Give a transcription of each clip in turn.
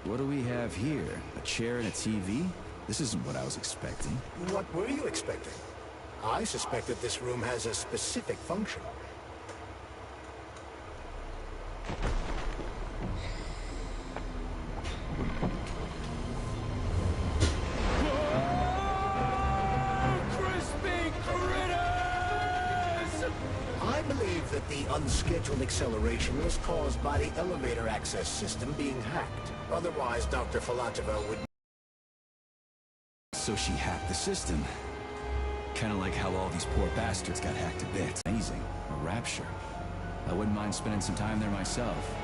What do we have here? A chair and a TV? This isn't what I was expecting. What were you expecting? I suspect that this room has a specific function. I believe that the unscheduled acceleration was caused by the elevator access system being hacked. Otherwise, Dr. Filatova would... So she hacked the system. Kind of like how all these poor bastards got hacked to bits. Amazing. A rapture. I wouldn't mind spending some time there myself.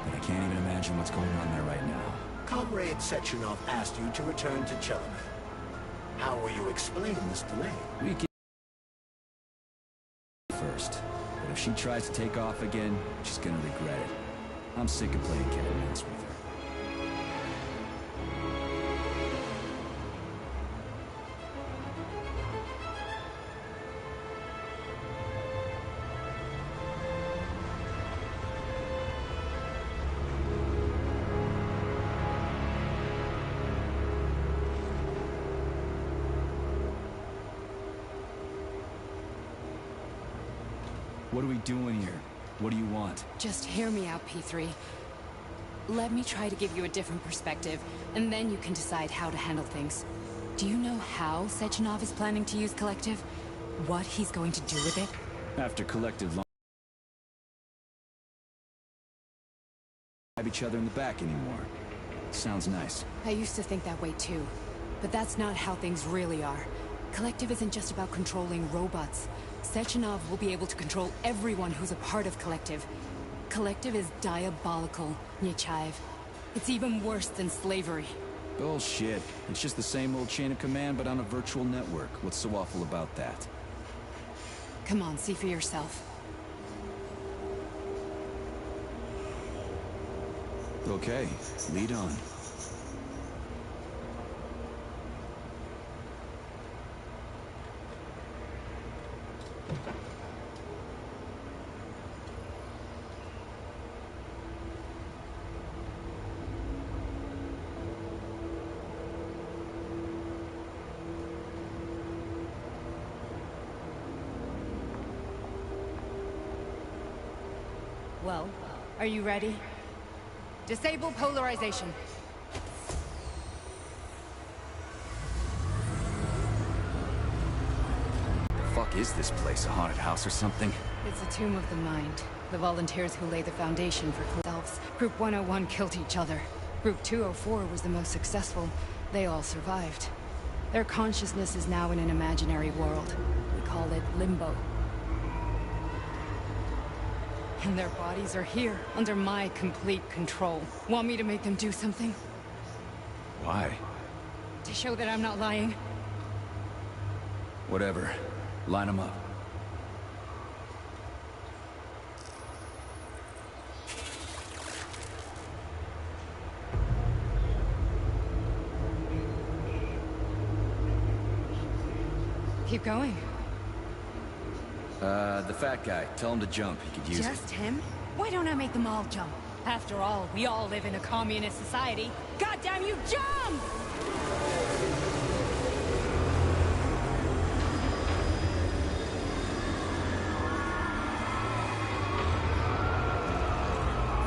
But I can't even imagine what's going on there right now. Comrade Sechenov asked you to return to Chelometh. How will you explain this delay? We can... first. But if she tries to take off again, she's gonna regret it. I'm sick of playing cat and mouse with her. What are we doing here? What do you want? Just hear me out, P3. Let me try to give you a different perspective, and then you can decide how to handle things. Do you know how Sechenov is planning to use Collective? What he's going to do with it? After Collective stab each other in the back anymore. Sounds nice. I used to think that way too. But that's not how things really are. Collective isn't just about controlling robots. Sechenov will be able to control everyone who's a part of Collective. Collective is diabolical, Nechayev. It's even worse than slavery. Bullshit. It's just the same old chain of command, but on a virtual network. What's so awful about that? Come on, see for yourself. Okay, lead on. Well, are you ready? Disable polarization. The fuck is this place? A haunted house or something? It's a tomb of the mind. The volunteers who laid the foundation for themselves. Group 101 killed each other. Group 204 was the most successful. They all survived. Their consciousness is now in an imaginary world. We call it Limbo. And their bodies are here, under my complete control. Want me to make them do something? Why? To show that I'm not lying. Whatever. Line them up. Keep going. The fat guy. Tell him to jump. He could use it. Just him? Why don't I make them all jump? After all, we all live in a communist society. Goddamn you, jump!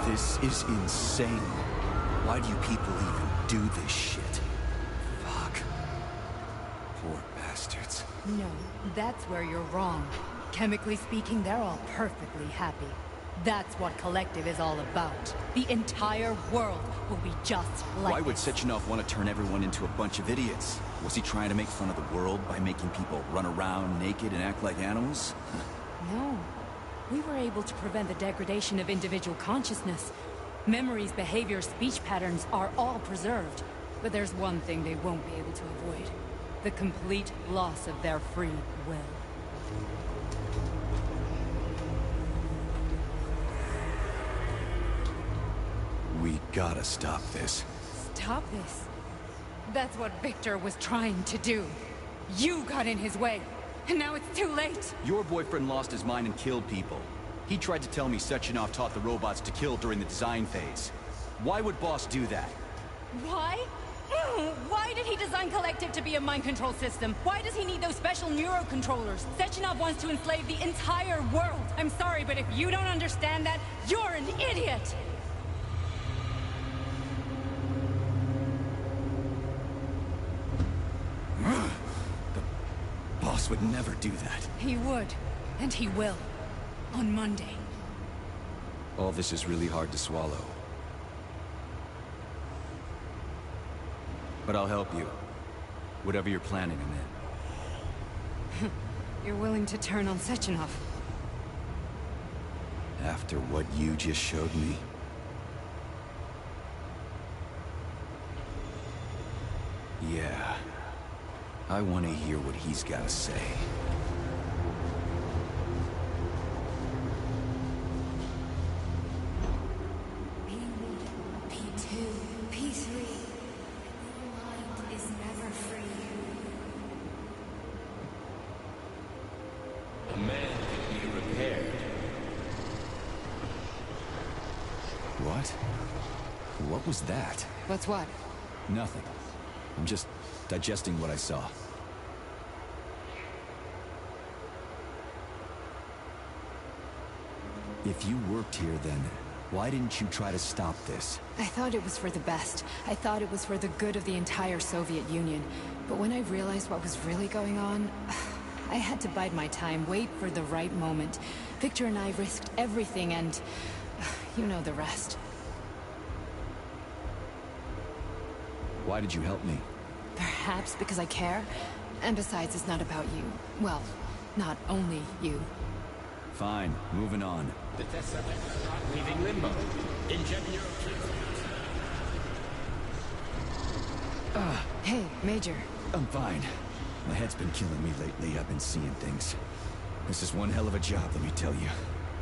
This is insane. Why do you people even do this shit? Fuck. Poor bastards. No, that's where you're wrong. Chemically speaking, they're all perfectly happy. That's what Collective is all about. The entire world will be just like Why would this. Sechenov want to turn everyone into a bunch of idiots? Was he trying to make fun of the world by making people run around naked and act like animals? No. We were able to prevent the degradation of individual consciousness. Memories, behaviors, speech patterns are all preserved. But there's one thing they won't be able to avoid. The complete loss of their free will. We gotta stop this. Stop this. That's what Victor was trying to do. You got in his way, and now it's too late. Your boyfriend lost his mind and killed people. He tried to tell me Sechenov taught the robots to kill during the design phase. Why would Boss do that? Why? Why did he design Collective to be a mind control system? Why does he need those special neurocontrollers? Sechenov wants to enslave the entire world. I'm sorry, but if you don't understand that, you're an idiot! Boss would never do that. He would, and he will. On Monday. All this is really hard to swallow. But I'll help you. Whatever you're planning, I'm in. You're willing to turn on Sechenov? After what you just showed me? Yeah. I want to hear what he's got to say. P1, P2, P3. Your mind is never free. A man can be repaired. What? What was that? What's what? Nothing. I'm just digesting what I saw. If you worked here then, why didn't you try to stop this? I thought it was for the best. I thought it was for the good of the entire Soviet Union. But when I realized what was really going on, I had to bide my time, wait for the right moment. Victor and I risked everything and... you know the rest. Why did you help me? Perhaps because I care. And besides, it's not about you. Well, not only you. Fine, moving on. The test subject is not leaving limbo. Inject your... Hey, Major. I'm fine. My head's been killing me lately. I've been seeing things. This is one hell of a job, let me tell you.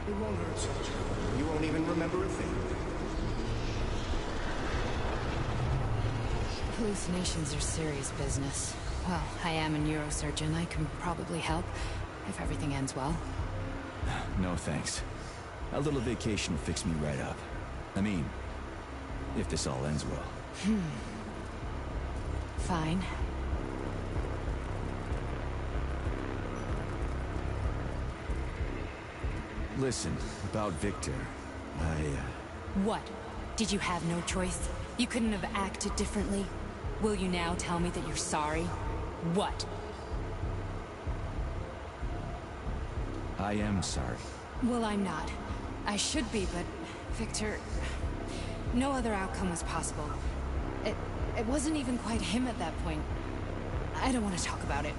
It won't hurt, soldier. You won't even remember a thing. Hallucinations are serious business. Well, I am a neurosurgeon. I can probably help, if everything ends well. No thanks. A little vacation will fix me right up. I mean, if this all ends well. Fine. Listen, about Victor, What? Did you have no choice? You couldn't have acted differently? Will you now tell me that you're sorry? What? I am sorry. Well, I'm not. I should be, but... Victor... No other outcome was possible. It wasn't even quite him at that point. I don't want to talk about it.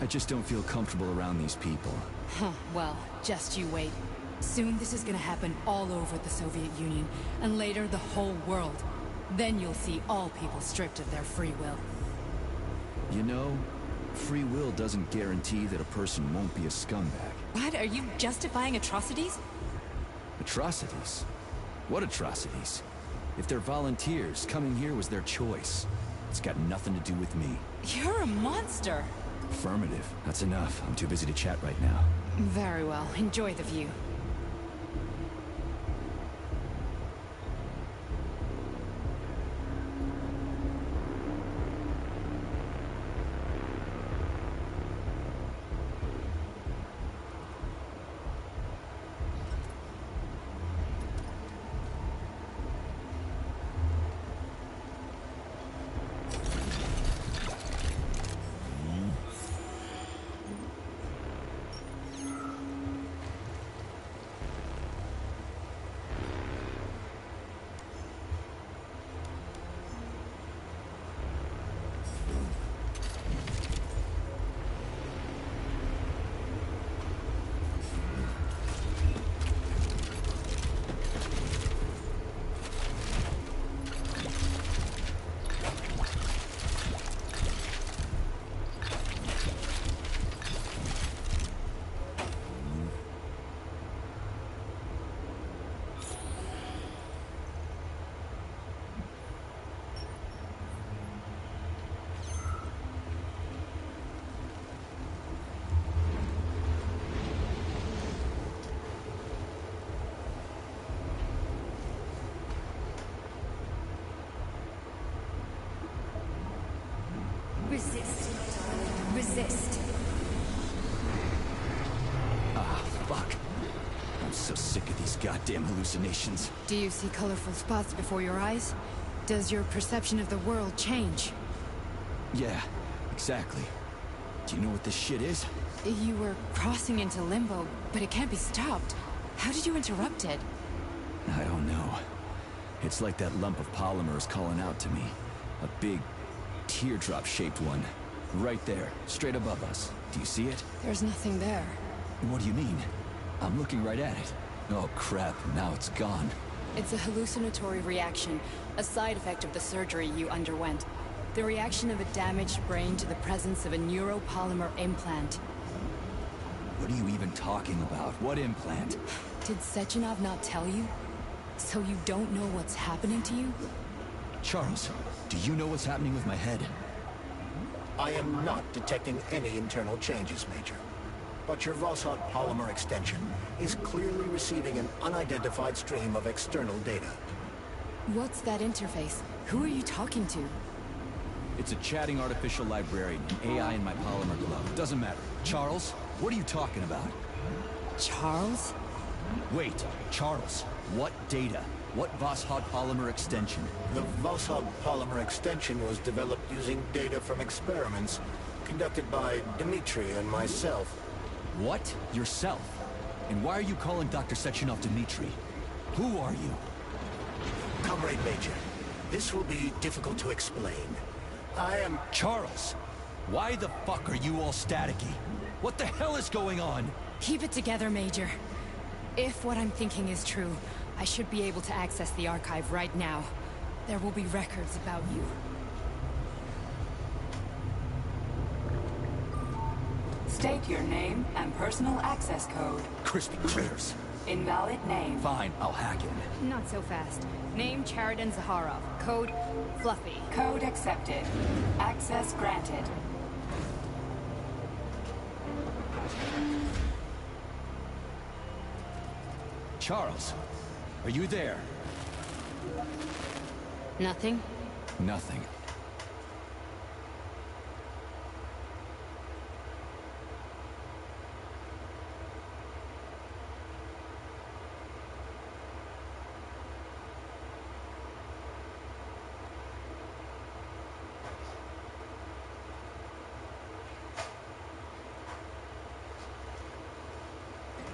I just don't feel comfortable around these people. Huh, well, just you wait. Soon this is gonna happen all over the Soviet Union, and later the whole world. Then you'll see all people stripped of their free will. You know, free will doesn't guarantee that a person won't be a scumbag. What? Are you justifying atrocities? Atrocities? What atrocities? If they're volunteers, coming here was their choice. It's got nothing to do with me. You're a monster! Affirmative. That's enough. I'm too busy to chat right now. Very well. Enjoy the view. Goddamn hallucinations. Do you see colorful spots before your eyes? Does your perception of the world change? Yeah, exactly. Do you know what this shit is? You were crossing into limbo, but it can't be stopped. How did you interrupt it? I don't know. It's like that lump of polymer is calling out to me. A big, teardrop-shaped one. Right there, straight above us. Do you see it? There's nothing there. What do you mean? I'm looking right at it. Oh crap, now it's gone. It's a hallucinatory reaction, a side effect of the surgery you underwent. The reaction of a damaged brain to the presence of a neuropolymer implant. What are you even talking about? What implant? Did Sechenov not tell you? So you don't know what's happening to you? Charles, do you know what's happening with my head? I am not detecting any internal changes, Major. But your Voskhod polymer extension is clearly receiving an unidentified stream of external data. What's that interface? Who are you talking to? It's a chatting artificial librarian, an AI in my polymer glove. Doesn't matter. Charles, what are you talking about? Charles? Wait, Charles, what data? What Voskhod polymer extension? The Voskhod polymer extension was developed using data from experiments conducted by Dmitri and myself. What? Yourself? And why are you calling Dr. Sechenov Dmitri? Who are you? Comrade Major, this will be difficult to explain. I am... Charles! Why the fuck are you all staticky? What the hell is going on? Keep it together, Major. If what I'm thinking is true, I should be able to access the archive right now. There will be records about you. State your name and personal access code. Crispy critters. Invalid name. Fine, I'll hack in. Not so fast. Name Chariton Zaharov. Code Fluffy. Code accepted. Access granted. Charles, are you there? Nothing? Nothing.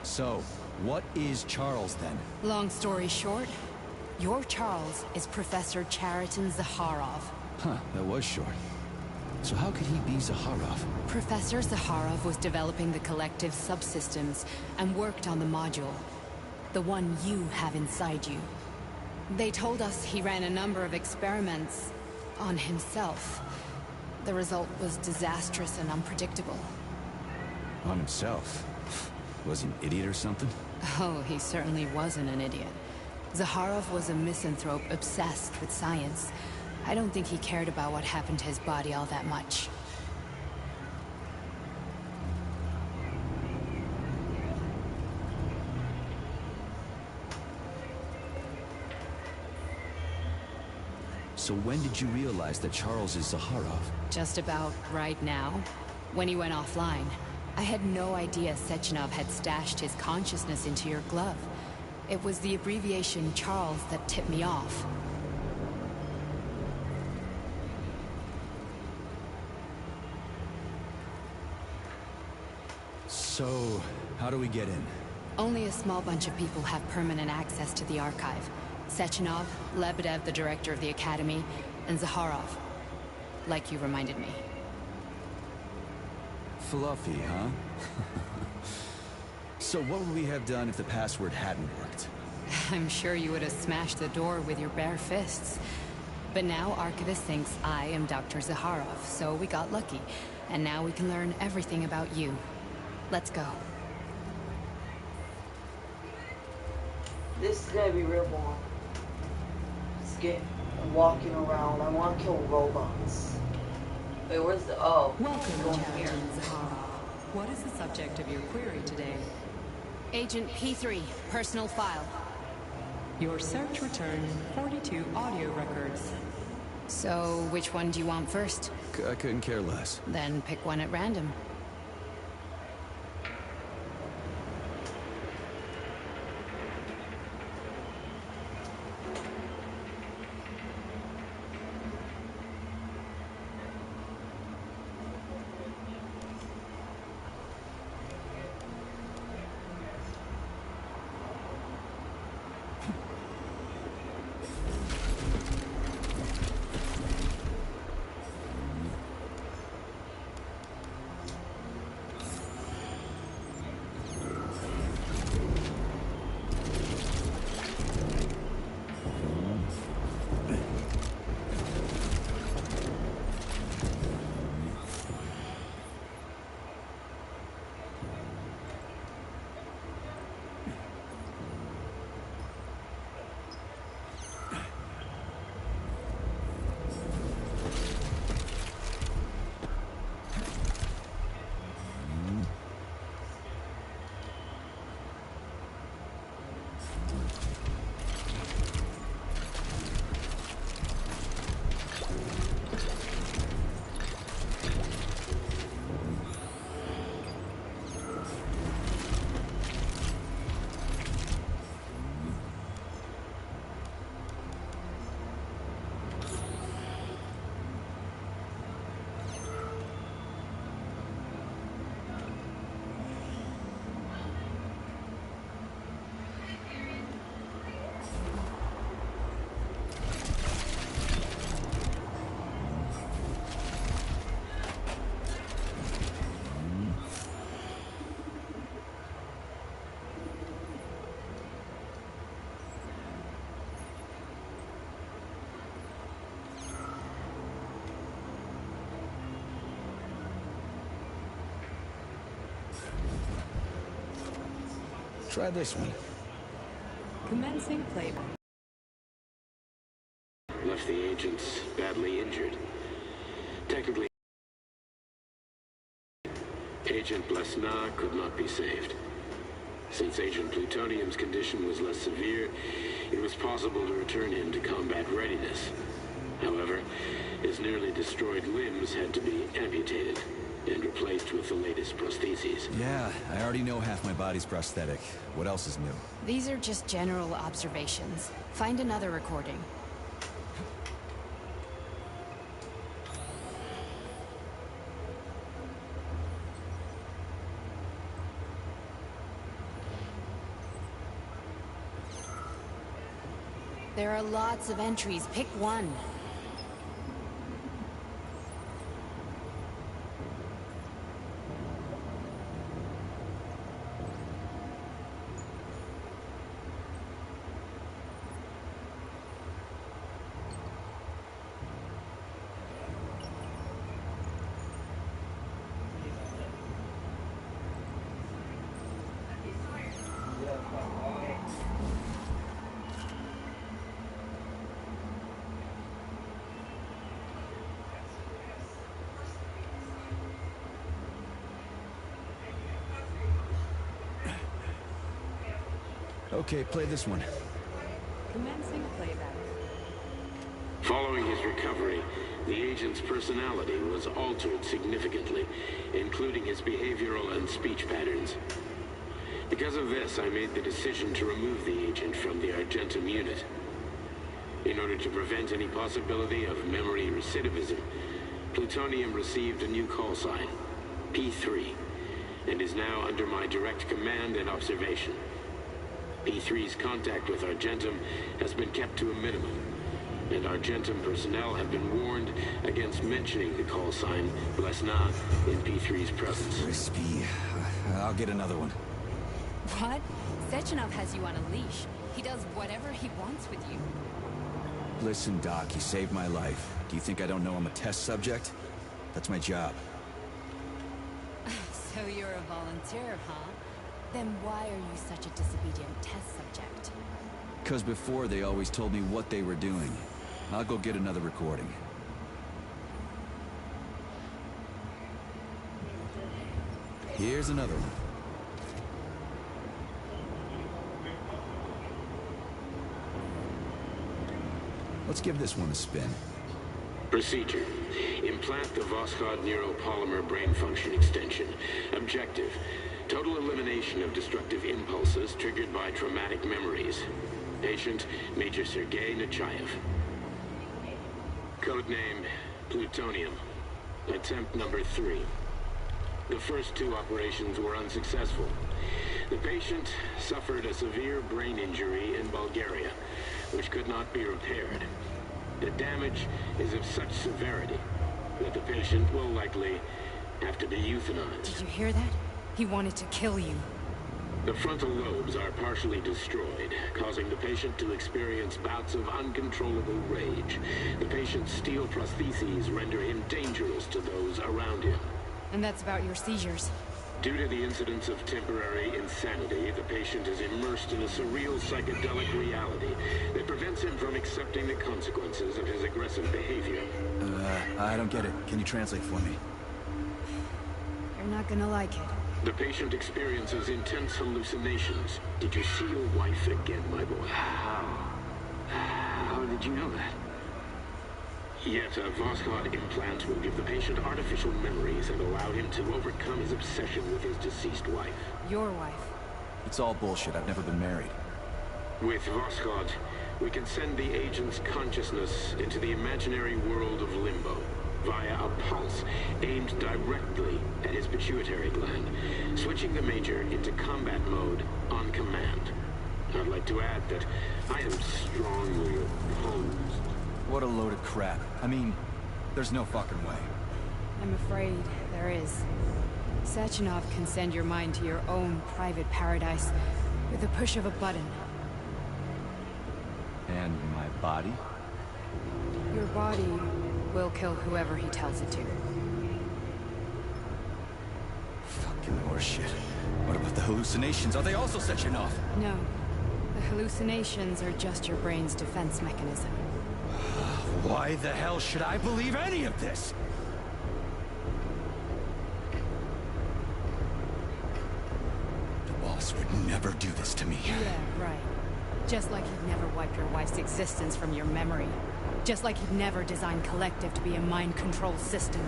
So, what is Charles then? Long story short, your Charles is Professor Chariton Zaharov. Huh, that was short. So how could he be Zaharov? Professor Zaharov was developing the collective subsystems and worked on the module. The one you have inside you. They told us he ran a number of experiments on himself. The result was disastrous and unpredictable. On himself? Was he an idiot or something? Oh, he certainly wasn't an idiot. Zaharov was a misanthrope obsessed with science. I don't think he cared about what happened to his body all that much. So when did you realize that Charles is Zaharov? Just about right now, when he went offline. I had no idea Sechenov had stashed his consciousness into your glove. It was the abbreviation Charles that tipped me off. So, how do we get in? Only a small bunch of people have permanent access to the archive. Sechenov, Lebedev, the director of the Academy, and Zaharov. Like you reminded me. Fluffy, huh? So what would we have done if the password hadn't worked? I'm sure you would have smashed the door with your bare fists. But now Archivist thinks I am Dr. Zaharov, so we got lucky. And now we can learn everything about you. Let's go. This is gonna be real boring. Just get walking around. I want to kill robots. Wait, where's the... Oh. Welcome, going Chariton Zaharov. What is the subject of your query today? Agent P3, personal file. Your search returned 42 audio records. So, which one do you want first? I couldn't care less. Then pick one at random. Try this one. Commencing playback. Left the agents badly injured. Technically, Agent Blesna could not be saved. Since Agent Plutonium's condition was less severe, it was possible to return him to combat readiness. However, his nearly destroyed limbs had to be amputated and replaced with the latest prostheses. Yeah, I already know half my body's prosthetic. What else is new? These are just general observations. Find another recording. There are lots of entries. Pick one. Okay, play this one. Commencing playback. Following his recovery, the agent's personality was altered significantly, including his behavioral and speech patterns. Because of this, I made the decision to remove the agent from the Argentum unit. In order to prevent any possibility of memory recidivism, Plutonium received a new call sign, P3, and is now under my direct command and observation. P3's contact with Argentum has been kept to a minimum, and Argentum personnel have been warned against mentioning the call sign Blesna in P3's presence. Crispy. I'll get another one. What? Sechenov has you on a leash. He does whatever he wants with you. Listen, Doc, you saved my life. Do you think I don't know I'm a test subject? That's my job. So you're a volunteer, huh? Then why are you such a disobedient test subject? Because before they always told me what they were doing. I'll go get another recording. Here's another one. Let's give this one a spin. Procedure. Implant the Voskhod neuropolymer brain function extension. Objective. Total elimination of destructive impulses triggered by traumatic memories. Patient, Major Sergei Nechayev. Codename, Plutonium. Attempt number 3. The first 2 operations were unsuccessful. The patient suffered a severe brain injury in Bulgaria, which could not be repaired. The damage is of such severity that the patient will likely have to be euthanized. Did you hear that? He wanted to kill you. The frontal lobes are partially destroyed, causing the patient to experience bouts of uncontrollable rage. The patient's steel prostheses render him dangerous to those around him. And that's about your seizures. Due to the incidence of temporary insanity, the patient is immersed in a surreal psychedelic reality that prevents him from accepting the consequences of his aggressive behavior. I don't get it. Can you translate for me? You're not gonna like it. The patient experiences intense hallucinations. Did you see your wife again, my boy? How did you know that? Yet a Voskhod implant will give the patient artificial memories and allow him to overcome his obsession with his deceased wife. Your wife. It's all bullshit. I've never been married. With Voskhod, we can send the agent's consciousness into the imaginary world of Limbo via a pulse aimed directly at his pituitary gland, switching the Major into combat mode on command. I'd like to add that I am strongly opposed. What a load of crap. I mean, there's no fucking way. I'm afraid there is. Sechenov can send your mind to your own private paradise with the push of a button. And my body? Your body will kill whoever he tells it to. Fuck. Fucking horseshit. What about the hallucinations? Are they also Sechenov? No. The hallucinations are just your brain's defense mechanism. Why the hell should I believe any of this? The boss would never do this to me. Yeah, right. Just like he'd never wipe your wife's existence from your memory. Just like he'd never designed Collective to be a mind control system.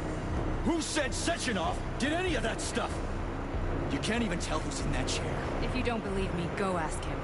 Who said Sechenov did any of that stuff? You can't even tell who's in that chair. If you don't believe me, go ask him.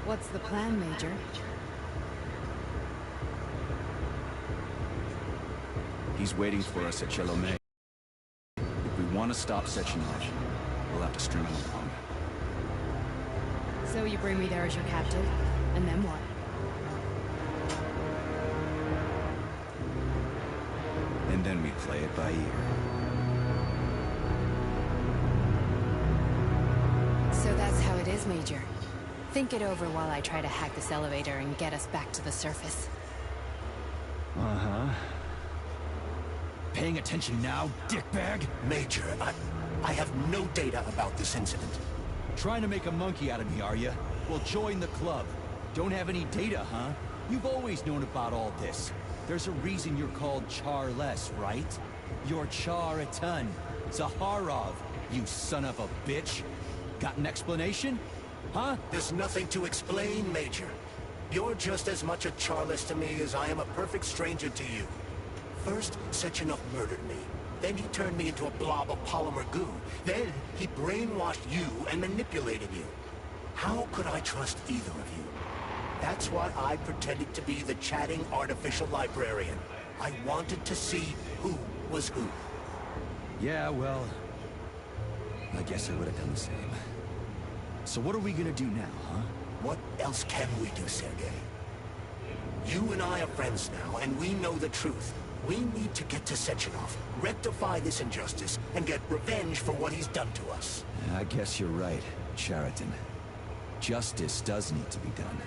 What's the plan, Major? He's waiting for us at Chelomey. If we want to stop Sechenov, we'll have to string him along. So you bring me there as your captive, and then what? And then we play it by ear. So that's how it is, Major. Think it over while I try to hack this elevator and get us back to the surface. Uh-huh. Paying attention now, dickbag? Major, I have no data about this incident. Trying to make a monkey out of me, are you? Well, join the club. Don't have any data, huh? You've always known about all this. There's a reason you're called Charless, right? You're Char-Atan, Zaharov, you son of a bitch. Got an explanation? Huh? There's nothing to explain, Major. You're just as much a Charless to me as I am a perfect stranger to you. First, Sechenov murdered me. Then he turned me into a blob of polymer goo. Then he brainwashed you and manipulated you. How could I trust either of you? That's why I pretended to be the chatting artificial librarian. I wanted to see who was who. Yeah, well, I guess I would have done the same. So what are we gonna do now, huh? What else can we do, Sergei? You and I are friends now, and we know the truth. We need to get to Sechenov, rectify this injustice, and get revenge for what he's done to us. I guess you're right, Chariton. Justice does need to be done.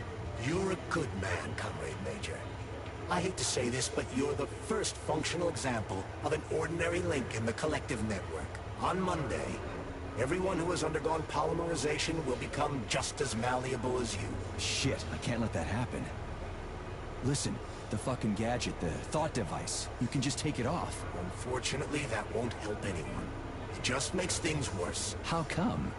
You're a good man, Comrade Major. I hate to say this, but you're the first functional example of an ordinary link in the Collective network. On Monday, everyone who has undergone polymerization will become just as malleable as you. Shit, I can't let that happen. Listen, the fucking gadget, the thought device, you can just take it off. Unfortunately, that won't help anyone. It just makes things worse. How come?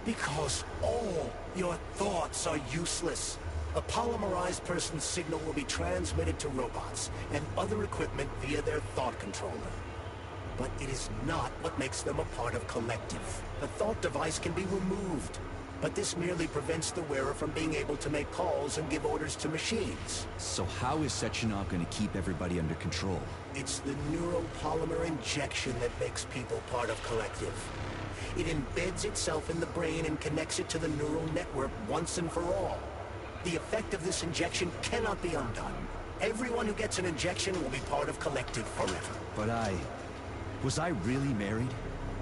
Because all your thoughts are useless. A polymerized person's signal will be transmitted to robots and other equipment via their thought controller. But it is not what makes them a part of Collective. The thought device can be removed, but this merely prevents the wearer from being able to make calls and give orders to machines. So how is Sechenov gonna keep everybody under control? It's the neuropolymer injection that makes people part of Collective. It embeds itself in the brain and connects it to the neural network once and for all. The effect of this injection cannot be undone. Everyone who gets an injection will be part of Collective forever. But was I really married?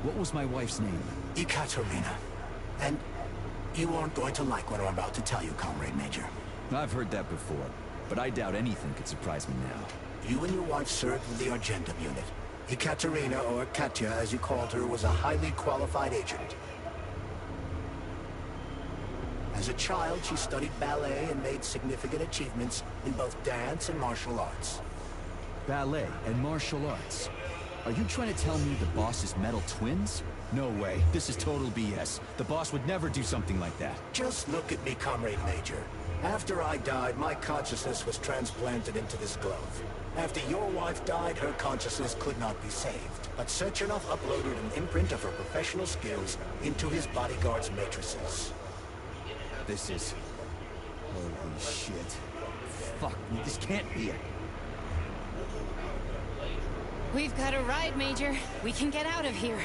What was my wife's name? Ekaterina. And you aren't going to like what I'm about to tell you, Comrade Major. I've heard that before, but I doubt anything could surprise me now. You and your wife served with the Argentum unit. Ekaterina, or Katya as you called her, was a highly qualified agent. As a child, she studied ballet and made significant achievements in both dance and martial arts. Ballet and martial arts. Are you trying to tell me the boss is metal twins? No way. This is total BS. The boss would never do something like that. Just look at me, Comrade Major. After I died, my consciousness was transplanted into this glove. After your wife died, her consciousness could not be saved. But Sechenov uploaded an imprint of her professional skills into his bodyguard's matrices. This is... holy shit. Fuck me, this can't be it. We've got a ride, Major. We can get out of here.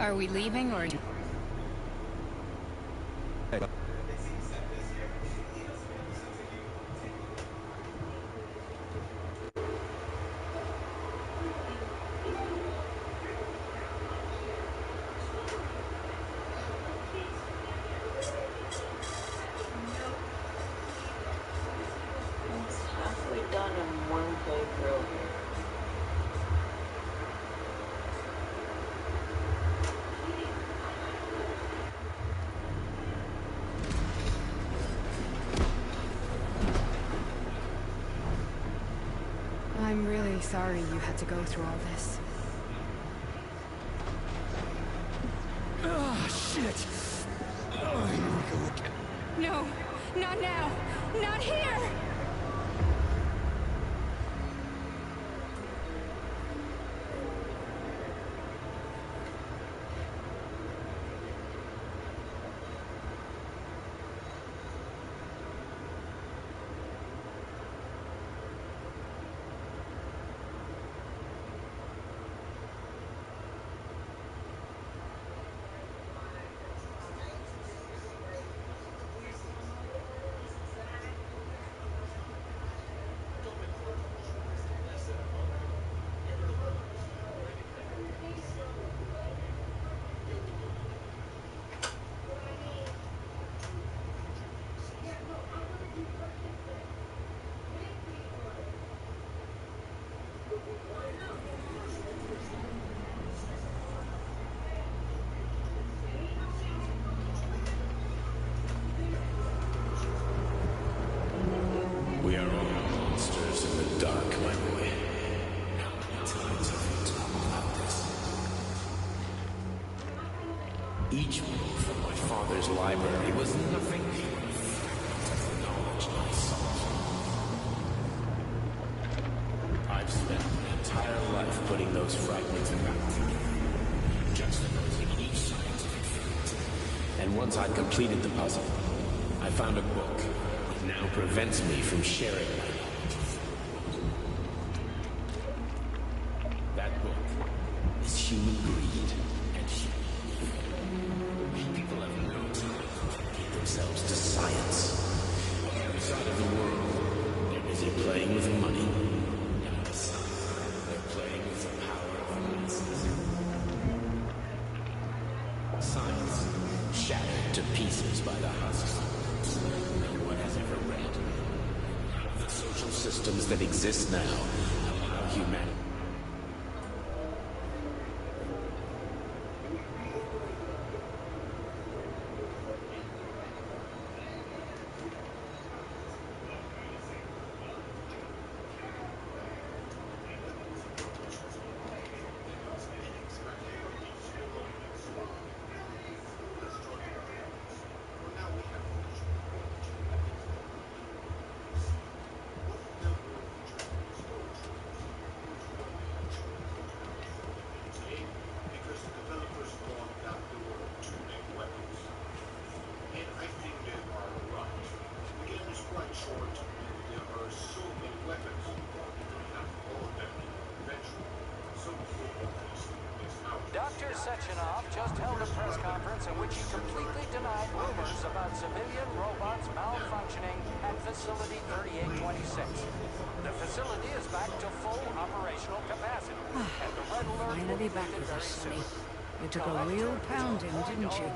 Are we leaving or... It's halfway done in one playthrough here. I'm really sorry you had to go through all this. Ah, shit! Oh, here we go again. No, not now! Not here! We are all monsters in the dark, my boy. How many times have we talked about this? Each book from my father's library was nothing but a fragment of the knowledge I sought. I've spent my entire life putting those fragments back together, juxtaposing each scientific fact. And once I'd completed the puzzle, I found a book that now prevents me from sharing my knowledge. That book is Human Greed and Human Evil. People have no time to dedicate themselves to science. On the other side of the world, they're busy playing with money. And on the side, they're playing with the power of masses. Science shattered to pieces by the husks. No one has ever read. The social systems that exist now allow humanity. statements in which he completely denied rumors about civilian robots malfunctioning at Facility 3826. The facility is back to full operational capacity, and the red alert will Finally be back lifted with us, very Sonny. soon. You took a real pounding, didn't you?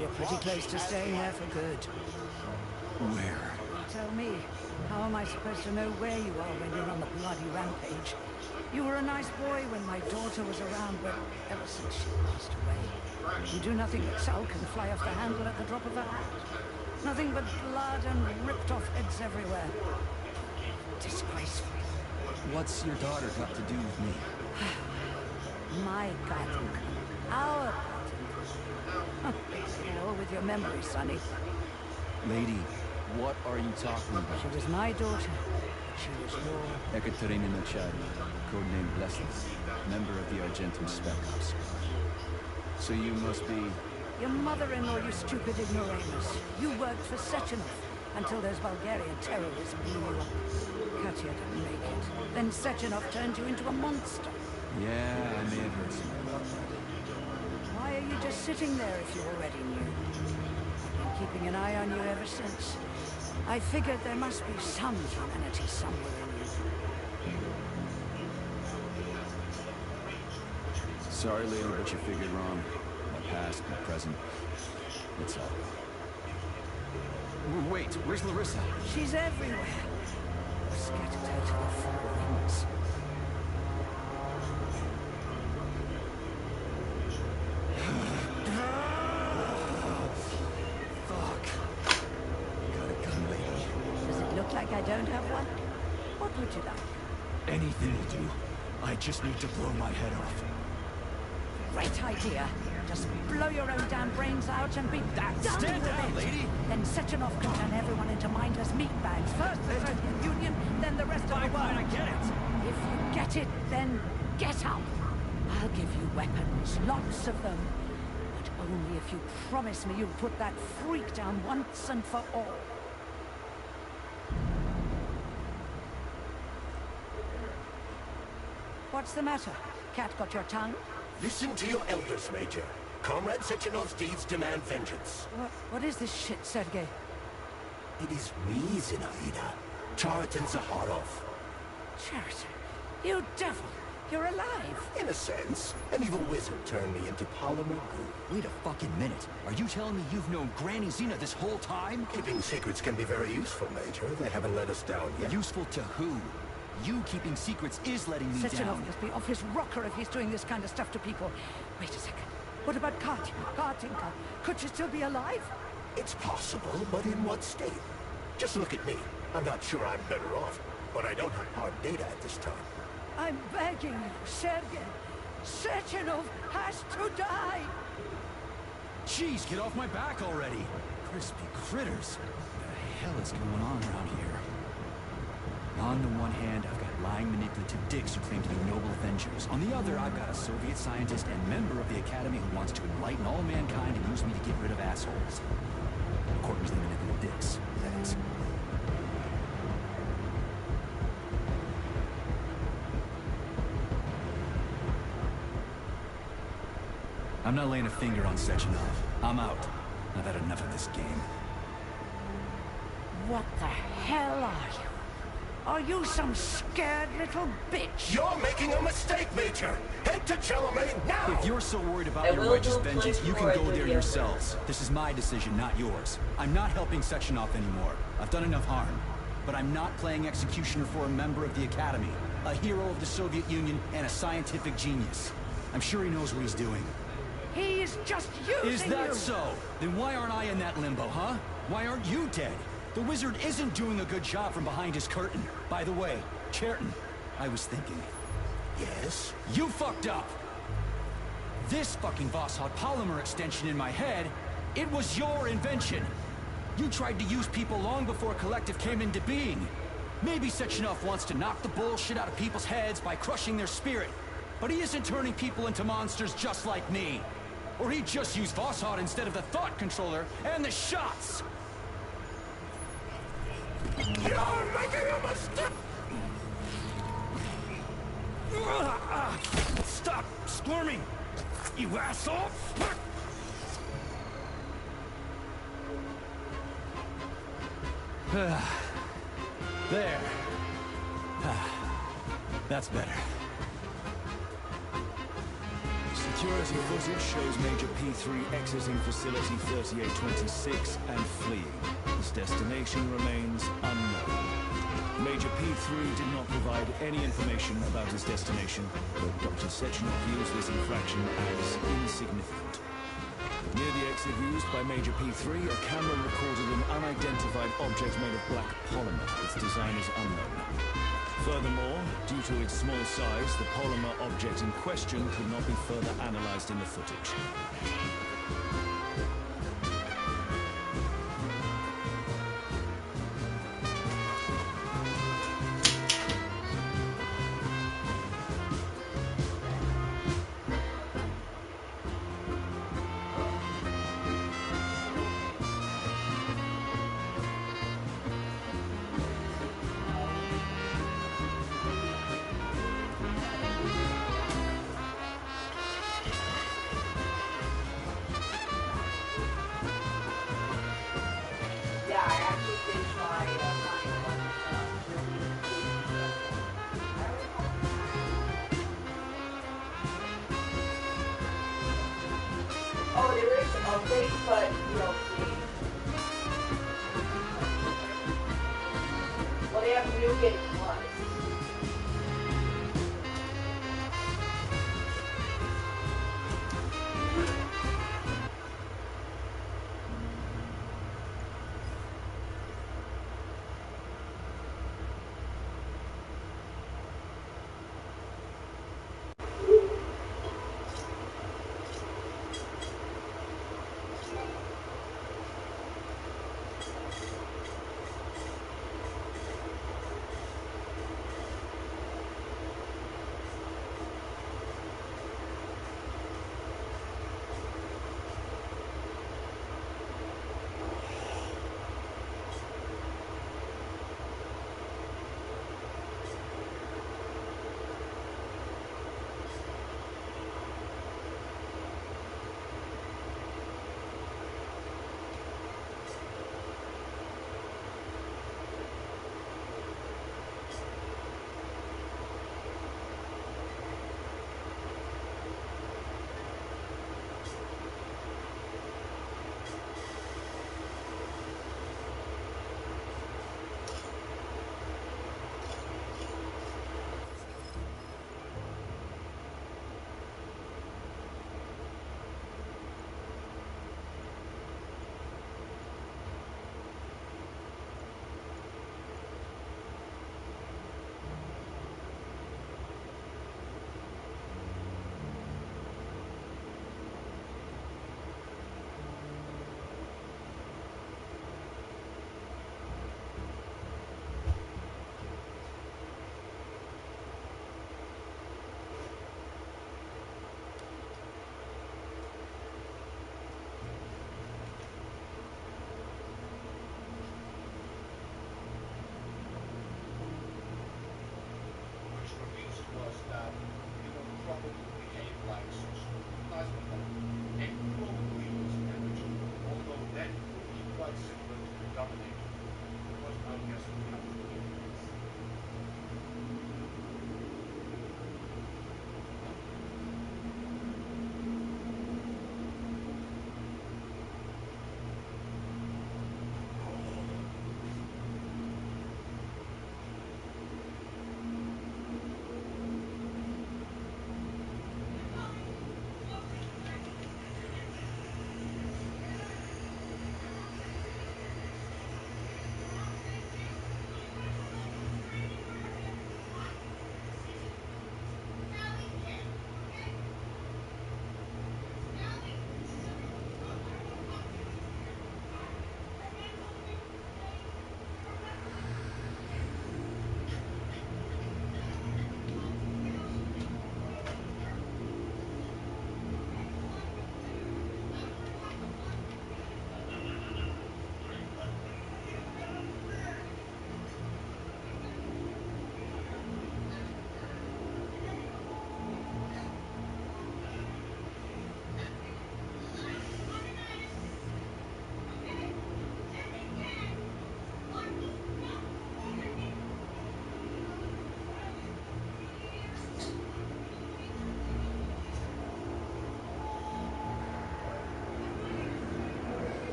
You're pretty close to staying there for good. Where? Tell me, how am I supposed to know where you are when you're on the bloody rampage? You were a nice boy when my daughter was around, but ever since she passed away, you do nothing but sulk and fly off the handle at the drop of a hat. Nothing but blood and ripped off heads everywhere. Disgraceful. What's your daughter got to do with me? My Katinka. Our Katinka. Hell with your memory, Sonny. Lady, what are you talking about? She was my daughter. She was your... Ekaterina Machado, codenamed Blessless, member of the Argentum Spec Ops. So you must be... Your mother-in-law, you stupid ignoramus. You worked for Sechenov until those Bulgarian terrorists blew you up. Katya didn't make it. Then Sechenov turned you into a monster. Yeah, I may have heard some about that. Why are you just sitting there if you already knew? I've been keeping an eye on you ever since. I figured there must be some humanity somewhere in you. Sorry, lady, but you figured wrong. My past, my present. It's all. Wait, where's Larissa? She's everywhere. I've scattered her to the four winds. Fuck. Got a gun, lady. Does it look like I don't have one? What would you like? Anything will do. I just need to blow my head off. Great idea. Just blow your own damn brains out and be done Stand with down, it. lady! Then Sechenov can turn everyone into mindless meatbags. First the Soviet Union, then the rest of the world. Fine, I get it. If you get it, then get up. I'll give you weapons, lots of them. But only if you promise me you'll put that freak down once and for all. What's the matter? Cat got your tongue? Listen to your elders, Major. Comrade Sechenov's deeds demand vengeance. What is this shit, Sergei? It is me, Zinaida. Chariton Zaharov. Chariton, you devil! You're alive! In a sense, an evil wizard turned me into polymer goo. Wait a fucking minute. Are you telling me you've known Granny Zina this whole time? Keeping secrets can be very useful, Major. They haven't let us down yet. Useful to who? You keeping secrets is letting me Sechenov down. must be off his rocker if he's doing this kind of stuff to people. Wait a second. What about Katinka? Could she still be alive? It's possible, but in what state? Just look at me. I'm not sure I'm better off, but I don't have hard data at this time. I'm begging you, Sergei. Sechenov has to die! Jeez, get off my back already! Crispy critters. What the hell is going on around here? On the one hand, I've got lying, manipulative dicks who claim to be noble avengers. On the other, I've got a Soviet scientist and member of the Academy who wants to enlighten all mankind and use me to get rid of assholes. According to the manipulative dicks, that is. I'm not laying a finger on Sechenov. I'm out. I've had enough of this game. What the hell are you? Are you some scared little bitch? You're making a mistake, Major! Head to Chalamet now! If you're so worried about I your will righteous go vengeance, play you can before I go do there the yourselves. This is my decision, not yours. I'm not helping Sechenov anymore. I've done enough harm. But I'm not playing executioner for a member of the Academy, a hero of the Soviet Union, and a scientific genius. I'm sure he knows what he's doing. He is just using Is that you. so? Then why aren't I in that limbo, huh? Why aren't you dead? The wizard isn't doing a good job from behind his curtain. By the way, Chariton, I was thinking. Yes? You fucked up! This fucking Voskhod polymer extension in my head, it was your invention! You tried to use people long before Collective came into being. Maybe Sechenov wants to knock the bullshit out of people's heads by crushing their spirit. But he isn't turning people into monsters just like me. Or he'd just use Voskhod instead of the thought controller and the shots! You're making a mistake! Stop squirming, you asshole! There. That's better. Security footage shows Major P3 exiting Facility 3826 and fleeing. His destination remains unknown. Major P3 did not provide any information about his destination, but Dr. Sechenov views this infraction as insignificant. Near the exit used by Major P3, a camera recorded an unidentified object made of black polymer. Its design is unknown. Furthermore, due to its small size, the polymer object in question could not be further analyzed in the footage. Oh, there is updates, but you don't see. Well, they have New Game Plus.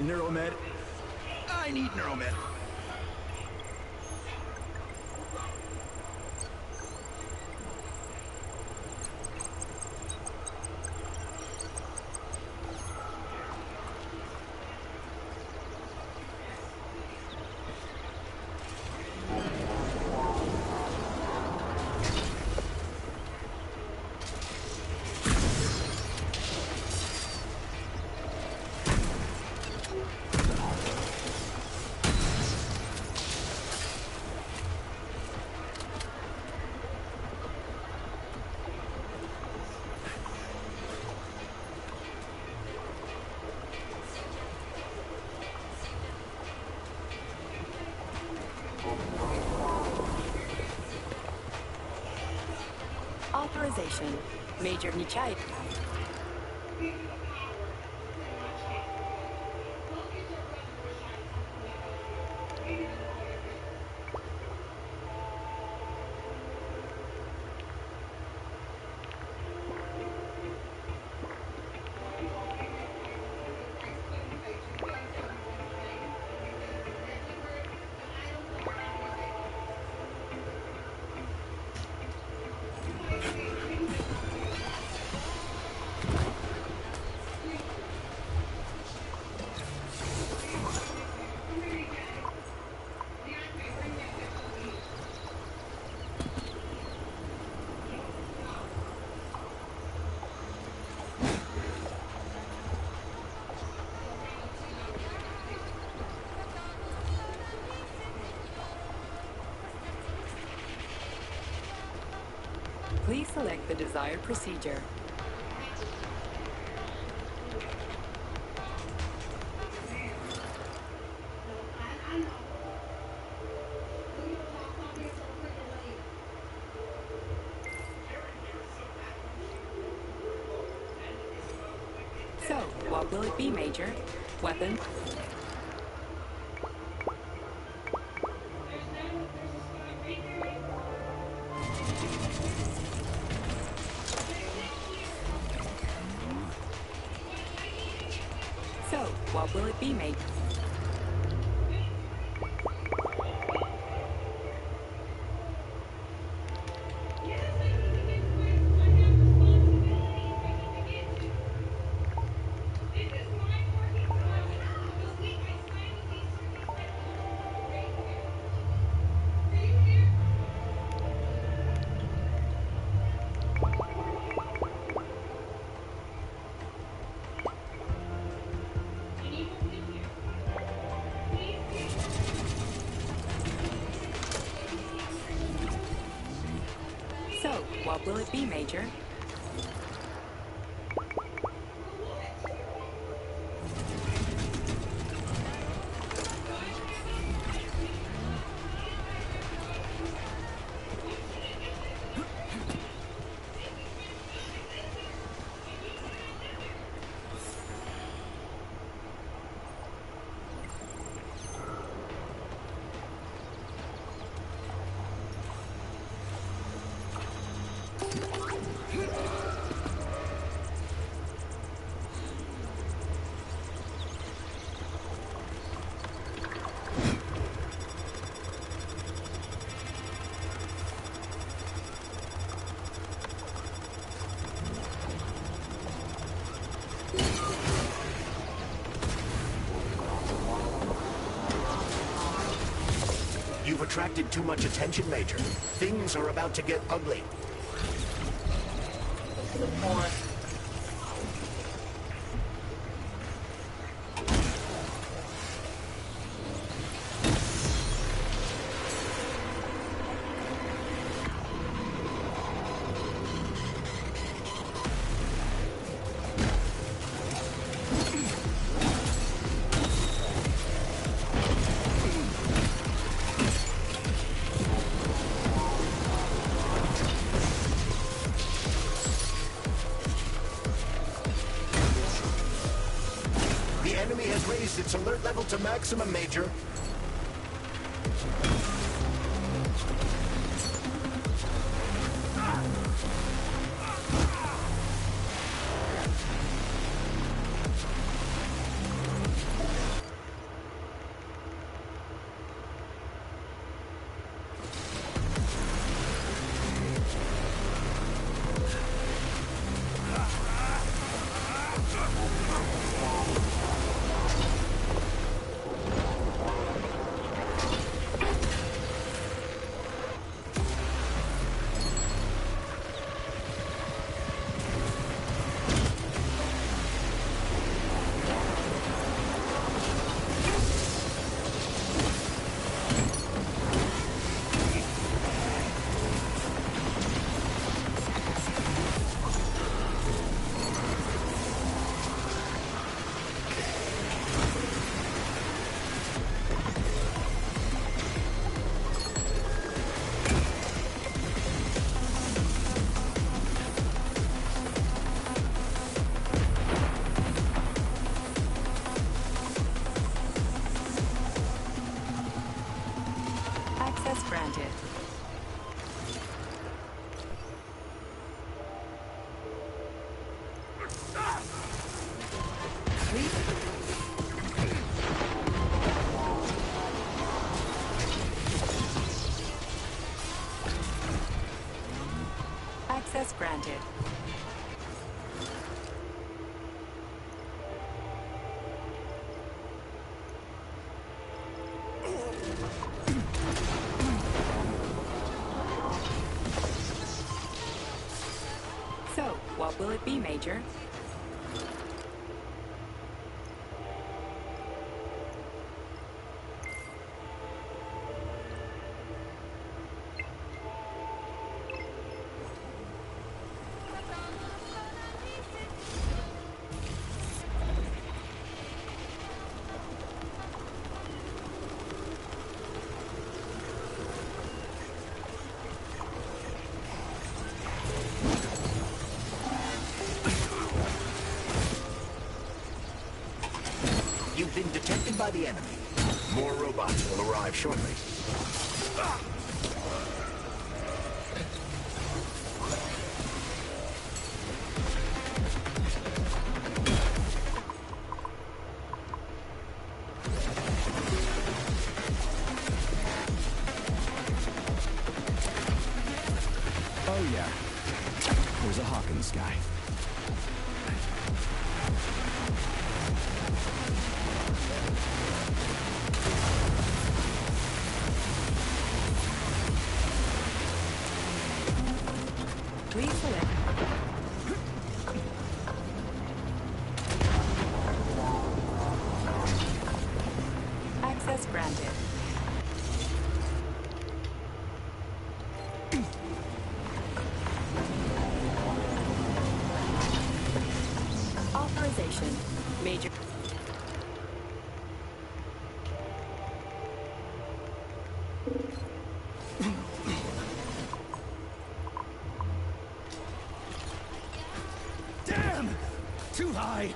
Neuromed. I need Neuromed. Authorization. Major Nichai. Please select the desired procedure. So, what will it be, Major? Weapon? So, what will it be, Major? So, what will it be, Major? You've attracted too much attention, Major. Things are about to get ugly. What's the point? Raised its alert level to maximum, Major. Access granted. So, what will it be, Major? You've been detected by the enemy. More robots will arrive shortly. Oh yeah, there's a hawk in the sky. Please select. Access granted. Authorization. Major. Damn! Too high!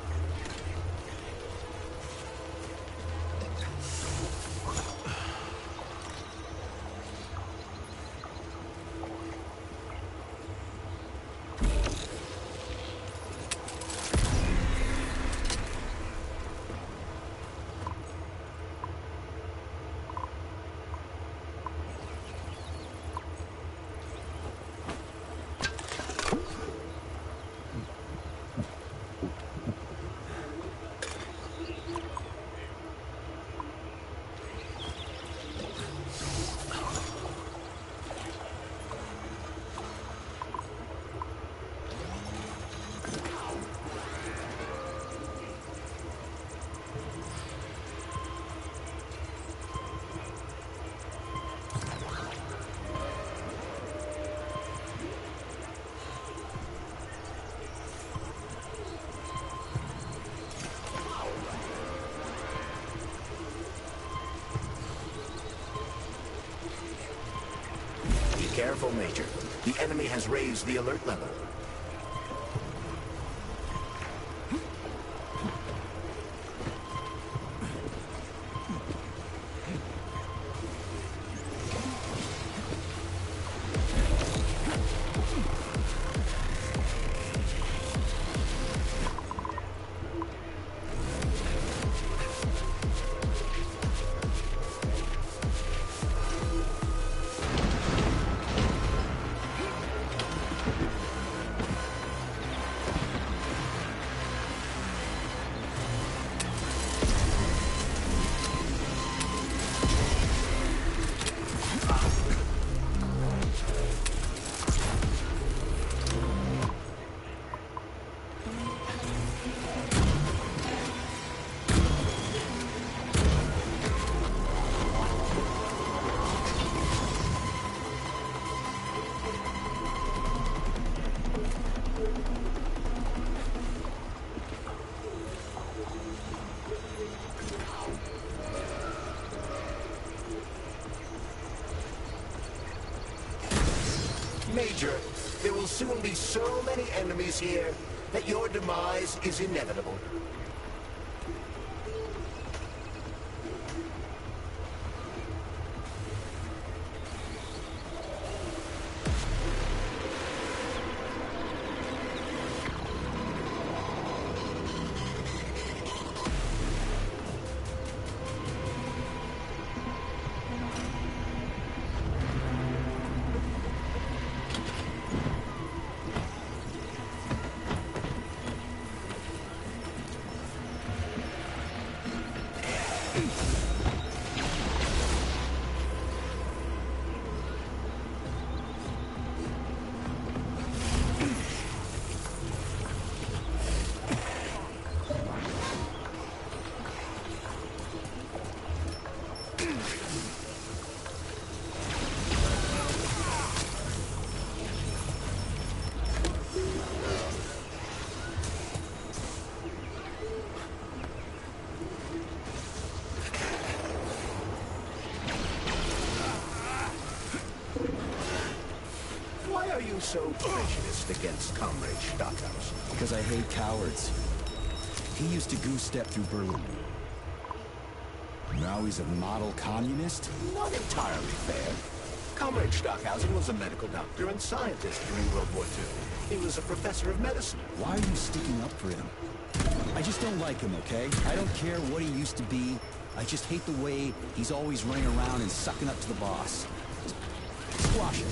Careful, Major. The enemy has raised the alert level. Major, there will soon be so many enemies here that your demise is inevitable. Why are you so prejudiced against Comrade Stockhouse? Because I hate cowards. He used to goose-step through Berlin. Now he's a model communist? Not entirely fair. Comrade Stockhausen was a medical doctor and scientist during World War II. He was a professor of medicine. Why are you sticking up for him? I just don't like him, okay? I don't care what he used to be. I just hate the way he's always running around and sucking up to the boss. Squash him.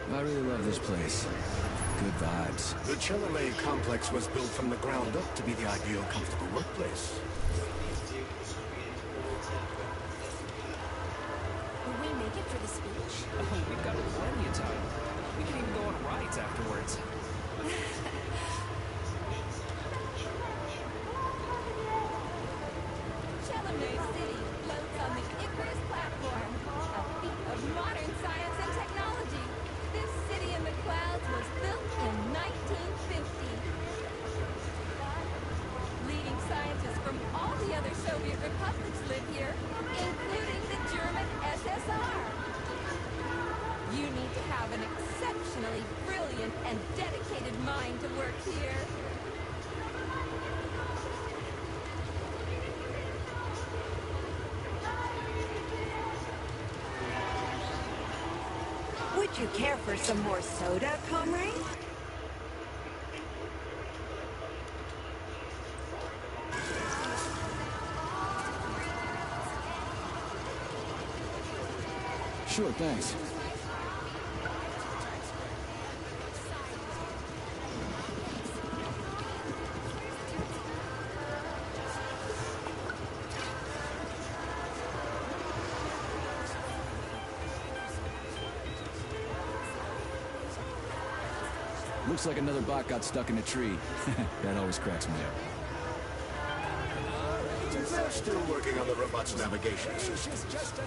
I really love this place. Good vibes. The Chalamet complex was built from the ground up to be the ideal, comfortable workplace. Will we make it for the speech? Oh, we've got plenty of time. We can even go on rides afterwards. Chalamet City floats on the Icarus platform, a feat of modern science and technology. This city in the clouds was built in 1950. Leading scientists from all the other Soviet republics live here, including the German SSR. You need to have an exceptionally brilliant and dedicated mind to work here. Would you care for some more soda, comrade? Sure, thanks. Looks like another bot got stuck in a tree. That always cracks me up. They're still working on the robot's navigation system.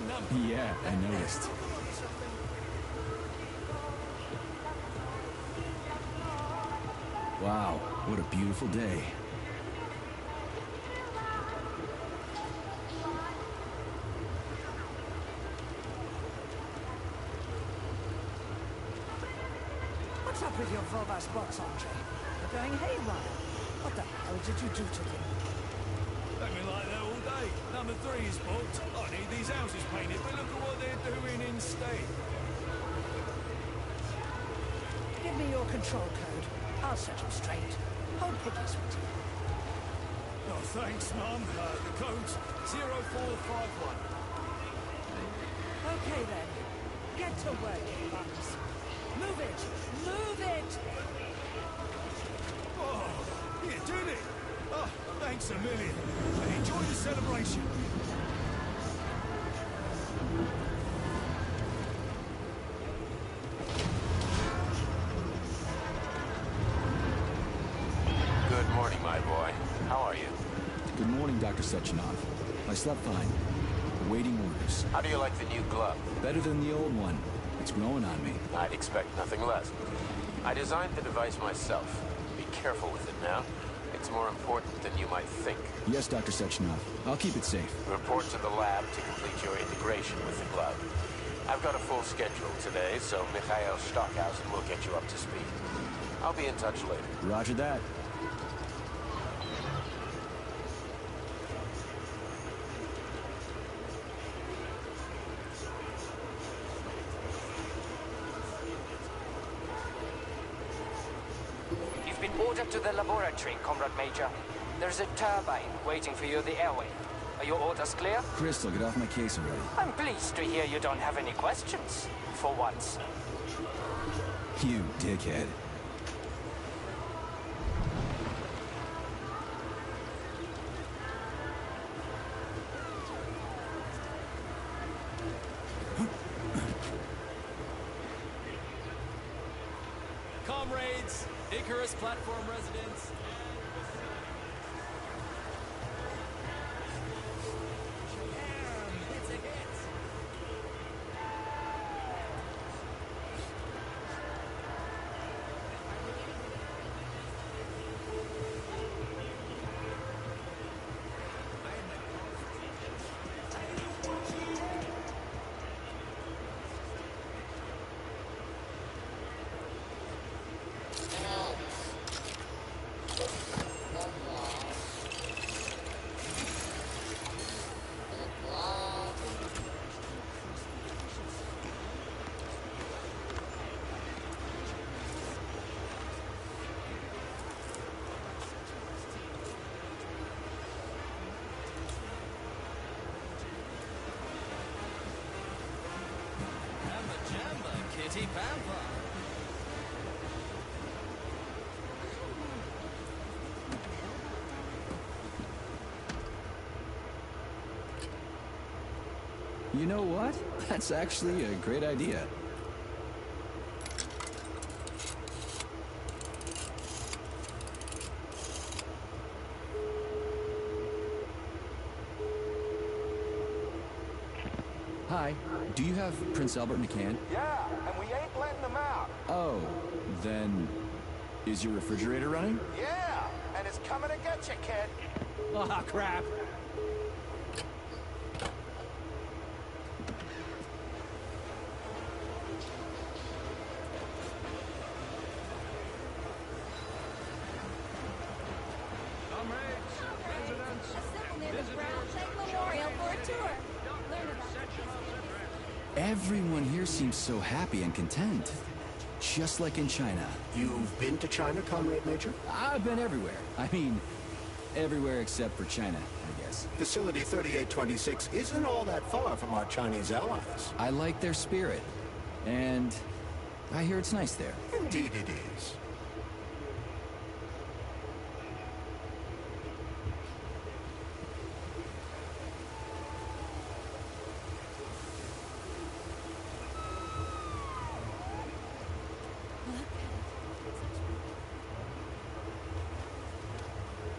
Yeah, I noticed. Wow, what a beautiful day. What's up with your Vobas box, Andre? They're going haywire. What the hell did you do to them? They've been like that all day. Number 3 is booked. I need these houses painted, but look at what they're doing instead. Give me your control code. I'll set them straight. Hold pretty, sweetie. Oh, thanks, Mum. The code's 0451. Okay, then. Get to work, bugs. Move it! Move it! Oh, you did it! Oh, thanks a million. And enjoy the celebration. Good morning, my boy. How are you? Good morning, Dr. Sechenov. I slept fine. Awaiting orders. How do you like the new glove? Better than the old one. It's growing on me. I'd expect nothing less. I designed the device myself. Be careful with it now. It's more important than you might think. Yes, Dr. Sechenov. I'll keep it safe. Report to the lab to complete your integration with the glove. I've got a full schedule today, so Mikhail Stockhausen will get you up to speed. I'll be in touch later. Roger that. You've been ordered to the laboratory, Comrade Major. There's a turbine waiting for you at the airway. Are your orders clear? Crystal, get off my case already. I'm pleased to hear you don't have any questions. For once. You dickhead. Comrades, Icarus platform residents. It's a hit. Kitty Pampa. You know what? That's actually a great idea. Hi. Do you have Prince Albert in a can? Yeah, and we ain't letting them out. Oh, then is your refrigerator running? Yeah, and it's coming to get you, kid. Ah, crap. Everyone here seems so happy and content. Just like in China. You've been to China, Comrade Major? I've been everywhere. I mean, everywhere except for China, I guess. Facility 3826 isn't all that far from our Chinese allies. I like their spirit. And I hear it's nice there. Indeed it is.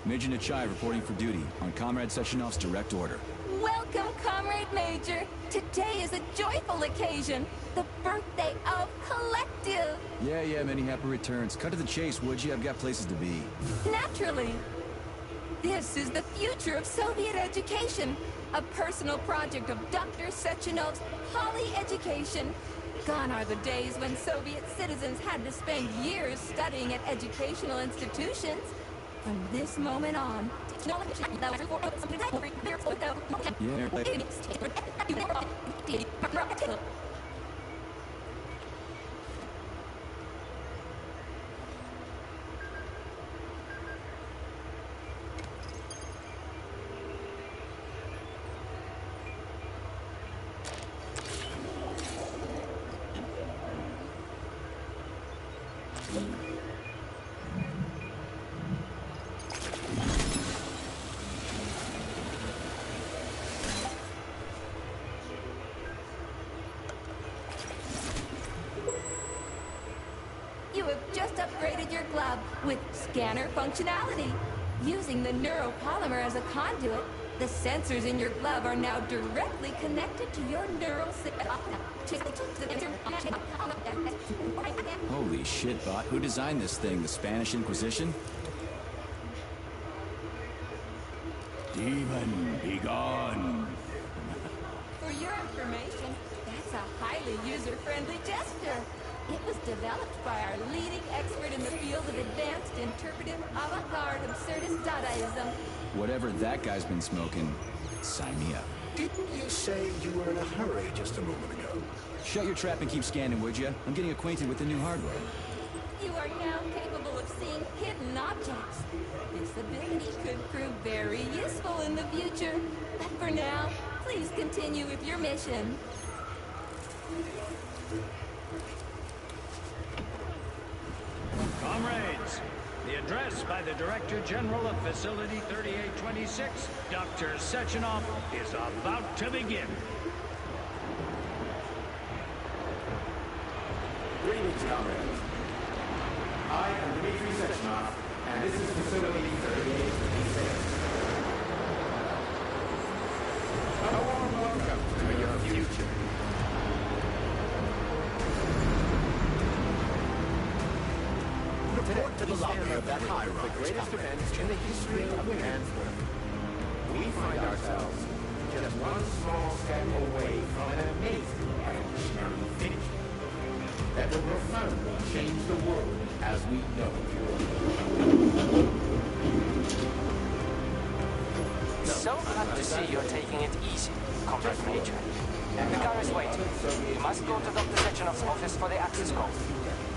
Major Nachai reporting for duty on Comrade Sechenov's direct order. Welcome, Comrade Major. Today is a joyful occasion. The birthday of Collective. Yeah, many happy returns. Cut to the chase, would you? I've got places to be. Naturally. This is the future of Soviet education. A personal project of Dr. Sechenov's Poly Education. Gone are the days when Soviet citizens had to spend years studying at educational institutions. From this moment on, you have just upgraded your glove with scanner functionality. Using the neuropolymer as a conduit, the sensors in your glove are now directly connected to your neural system. Holy shit, Bot. Who designed this thing? The Spanish Inquisition? Demon, be gone! For your information, that's a highly user-friendly gesture. It was developed by our leading expert in the field of advanced interpretive avant-garde absurdist Dadaism. Whatever that guy's been smoking, sign me up. Didn't you say you were in a hurry just a moment ago? Shut your trap and keep scanning, would you? I'm getting acquainted with the new hardware. You are now capable of seeing hidden objects. This ability could prove very useful in the future. But for now, please continue with your mission. Comrades, the address by the Director General of Facility 3826, Dr. Sechenov, is about to begin. Greetings, comrades. I am Dmitry Sechenov, and this is Facility 3826. A warm welcome to your future. Report to the lobby of that high the greatest events in the history of man's work. We find ourselves just one small step away from an amazing evolutionary finish that will profoundly change the world as we know it. So glad to see you're taking it easy, Comrade Major. The car is waiting. You must go to Dr. Sechenov's office for the access code.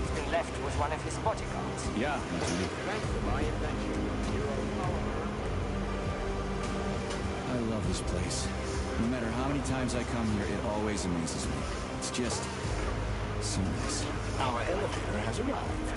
It's been left with one of his bodyguards. Yeah, Thanks to my invention, I love this place. No matter how many times I come here, it always amazes me. It's just so nice. Our elevator has arrived.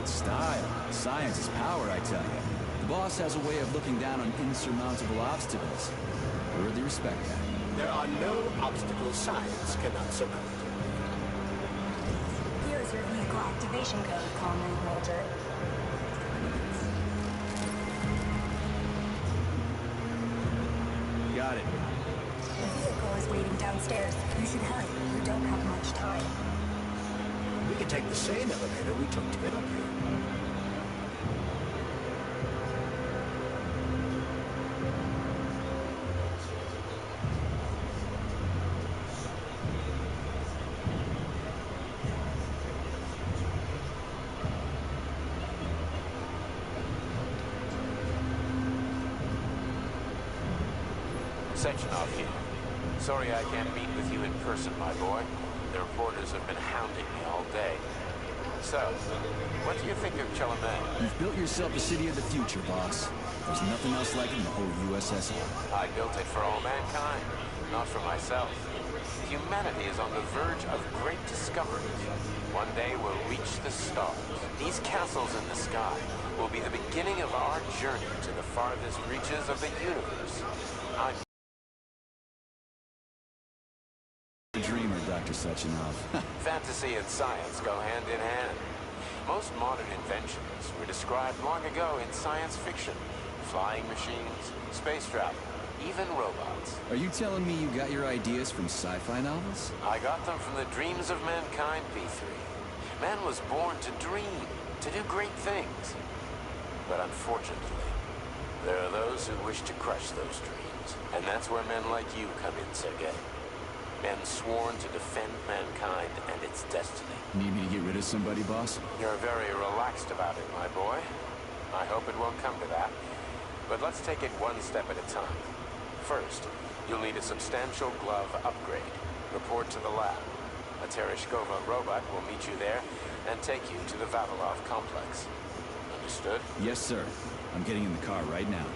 Style. Science is power, I tell you. The boss has a way of looking down on insurmountable obstacles. I really respect that. There are no obstacles science cannot surmount. Here's your vehicle activation code, Comrade Major. Got it. The vehicle is waiting downstairs. You should hurry. We don't have much time. We can take the same elevator we took to get up here. Sechenov here. Sorry I can't meet with you in person, my boy. The reporters have been hounding me all day. So, what do you think of Chalamet? You've built yourself a city of the future, boss. There's nothing else like it in the whole USSR. I built it for all mankind, not for myself. Humanity is on the verge of great discoveries. One day we'll reach the stars. These castles in the sky will be the beginning of our journey to the farthest reaches of the universe. I'm a dreamer, Dr. Sechenov. Fantasy and science go hand in hand. Most modern inventions were described long ago in science fiction. Flying machines, space travel, even robots. Are you telling me you got your ideas from sci-fi novels? I got them from the dreams of mankind, P3. Man was born to dream, to do great things. But unfortunately, there are those who wish to crush those dreams. And that's where men like you come in, Sergei. Men sworn to defend mankind and its destiny. Need me to get rid of somebody, boss? You're very relaxed about it, my boy. I hope it won't come to that. But let's take it one step at a time. First, you'll need a substantial glove upgrade. Report to the lab. A Tereshkova robot will meet you there and take you to the Vavilov complex. Understood? Yes, sir. I'm getting in the car right now.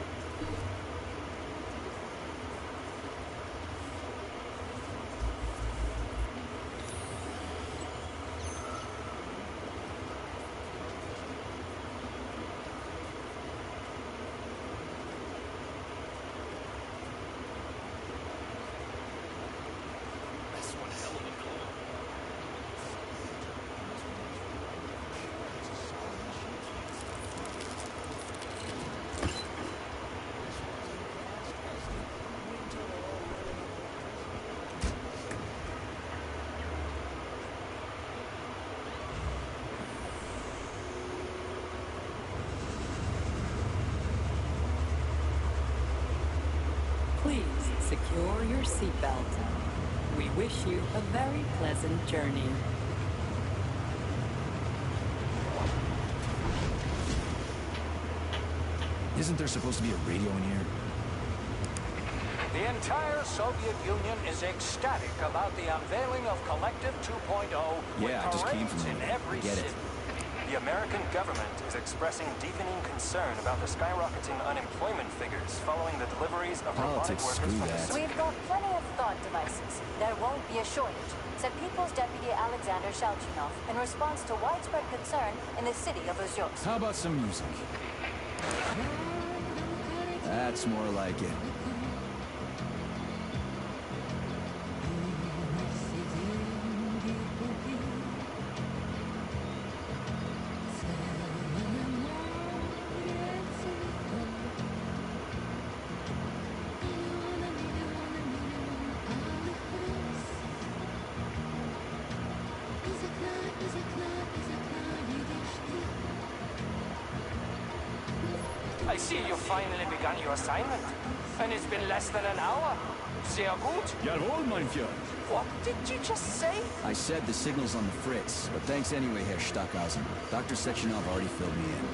Please secure your seatbelt. We wish you a very pleasant journey. Isn't there supposed to be a radio in here? The entire Soviet Union is ecstatic about the unveiling of Collective 2.0 Yeah, I just came from in there. every Get city. it. The American government is expressing deepening concern about the skyrocketing unemployment figures following the deliveries of robotic Politics, workers screw from the that. We've got plenty of thought devices. There won't be a shortage, said People's Deputy Alexander Shalchinov in response to widespread concern in the city of Uzhursk. How about some music? That's more like it. I see you finally begun your assignment. And it's been less than an hour. Sehr gut. Jawohl, mein Führer. What did you just say? I said the signal's on the fritz, but thanks anyway, Herr Stockhausen. Dr. Sechenov already filled me in.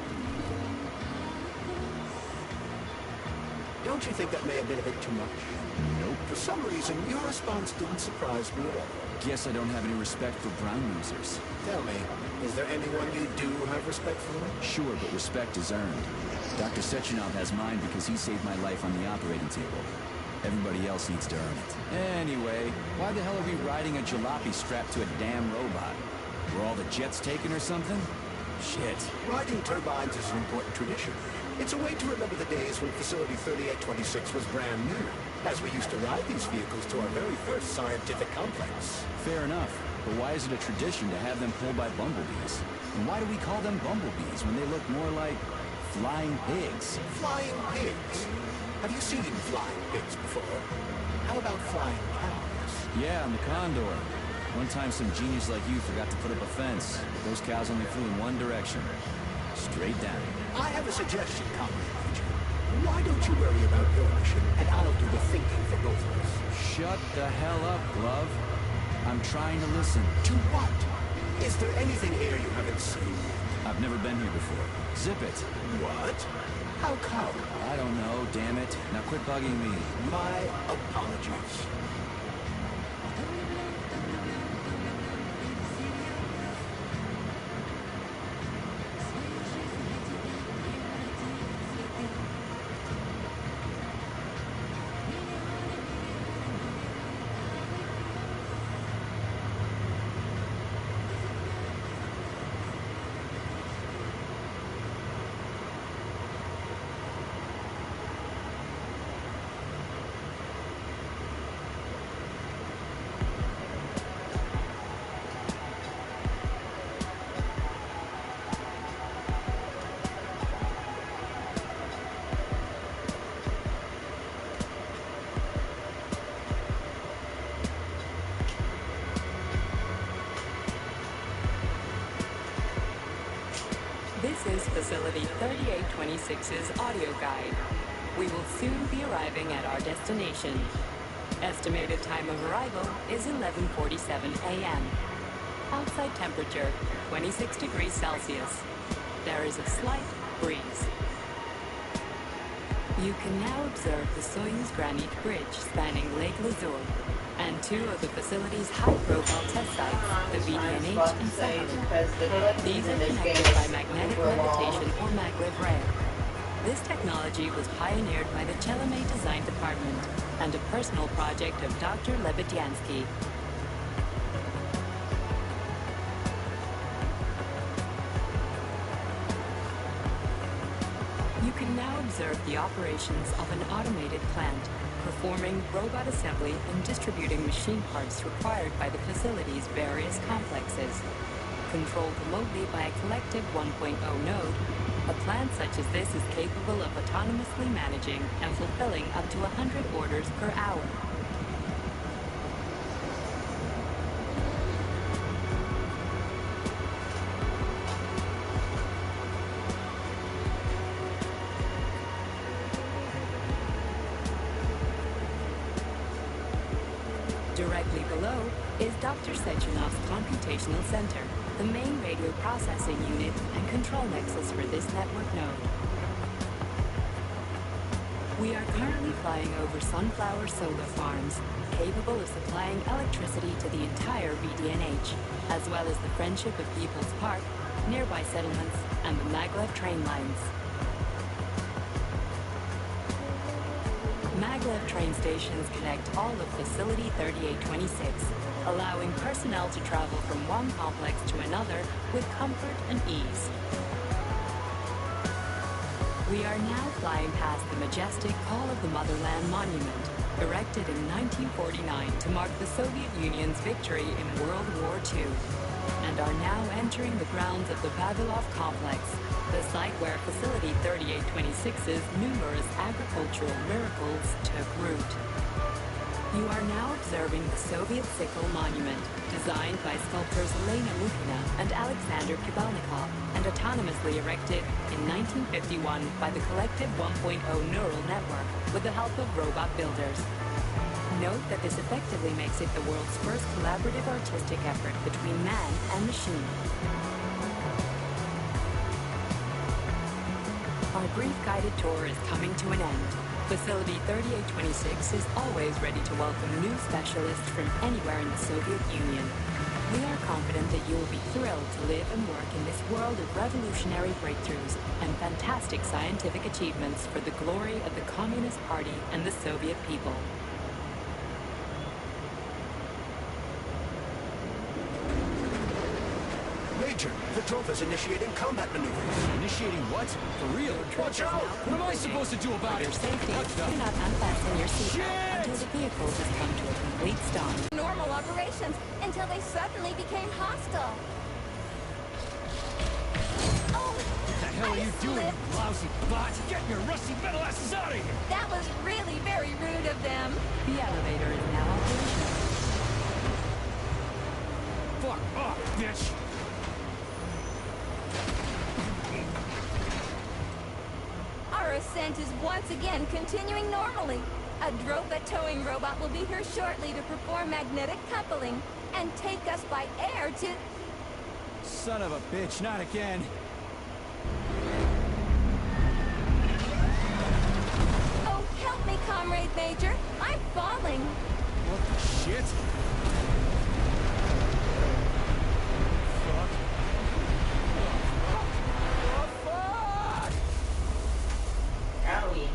Don't you think that may have been a bit too much? Nope. For some reason, your response didn't surprise me at all. Guess I don't have any respect for brown losers. Tell me, is there anyone you do have respect for? Sure, but respect is earned. Dr. Sechenov has mine because he saved my life on the operating table. Everybody else needs to earn it. Anyway, why the hell are we riding a jalopy strapped to a damn robot? Were all the jets taken or something? Shit. Riding turbines is an important tradition. It's a way to remember the days when Facility 3826 was brand new, as we used to ride these vehicles to our very first scientific complex. Fair enough, but why is it a tradition to have them pulled by bumblebees? And why do we call them bumblebees when they look more like flying pigs? Flying pigs? Have you seen flying pigs before? How about flying cows? Yeah, on the Condor. One time some genius like you forgot to put up a fence. Those cows only flew in one direction. Straight down. I have a suggestion, Comrade Major. Why don't you worry about your mission, and I'll do the thinking for both of us? Shut the hell up, Glove. I'm trying to listen. To what? Is there anything here you haven't seen? I've never been here before. Zip it. What? How come? I don't know, damn it. Now quit bugging me. My apologies. This is Facility 3826's audio guide. We will soon be arriving at our destination. Estimated time of arrival is 11:47 a.m. Outside temperature, 26 degrees Celsius. There is a slight breeze. You can now observe the Soyuz Granite Bridge spanning Lake Lazur and two of the facility's high-profile test sites, the VDNH and Sakhalin. These are connected by magnetic levitation or maglev ray. This technology was pioneered by the Chelomey Design Department and a personal project of Dr. Lebedyansky. You can now observe the operations of an automated plant, performing robot assembly and distributing machine parts required by the facility's various complexes. Controlled remotely by a Collective 1.0 node, a plant such as this is capable of autonomously managing and fulfilling up to 100 orders per hour. Directly below is Dr. Sechenov's Computational Center, the main radio processing unit and control nexus for this network node. We are currently flying over sunflower solar farms, capable of supplying electricity to the entire VDNH, as well as the Friendship of People's Park, nearby settlements, and the maglev train lines. Maglev train stations connect all of Facility 3826, allowing personnel to travel from one complex to another with comfort and ease. We are now flying past the majestic Call of the Motherland Monument, erected in 1949 to mark the Soviet Union's victory in World War II, and are now entering the grounds of the Vavilov Complex, the site where Facility 3826's numerous agricultural miracles took root. You are now observing the Soviet Sickle Monument, designed by sculptors Elena Mukhina and Alexander Kibalnikov, and autonomously erected in 1951 by the Collective 1.0 neural network with the help of robot builders. Note that this effectively makes it the world's first collaborative artistic effort between man and machine. Our brief guided tour is coming to an end. Facility 3826 is always ready to welcome new specialists from anywhere in the Soviet Union. We are confident that you will be thrilled to live and work in this world of revolutionary breakthroughs and fantastic scientific achievements for the glory of the Communist Party and the Soviet people. Major, Petrov is initiating combat maneuvers. Initiating what? For real? Watch out! What am I supposed to do about For it? your safety, do not unfasten your seatbelt until the vehicle has come to a complete stop. Normal operations until they suddenly became hostile. Oh! hell are you doing, you lousy bot? Get your rusty metal asses out of here! That was really very rude of them. The elevator is now operational. Fuck off, bitch! Our ascent is once again continuing normally. A Dropa towing robot will be here shortly to perform magnetic coupling and take us by air to... Son of a bitch, not again! Oh, help me, Comrade Major! I'm falling! What the shit? Owie.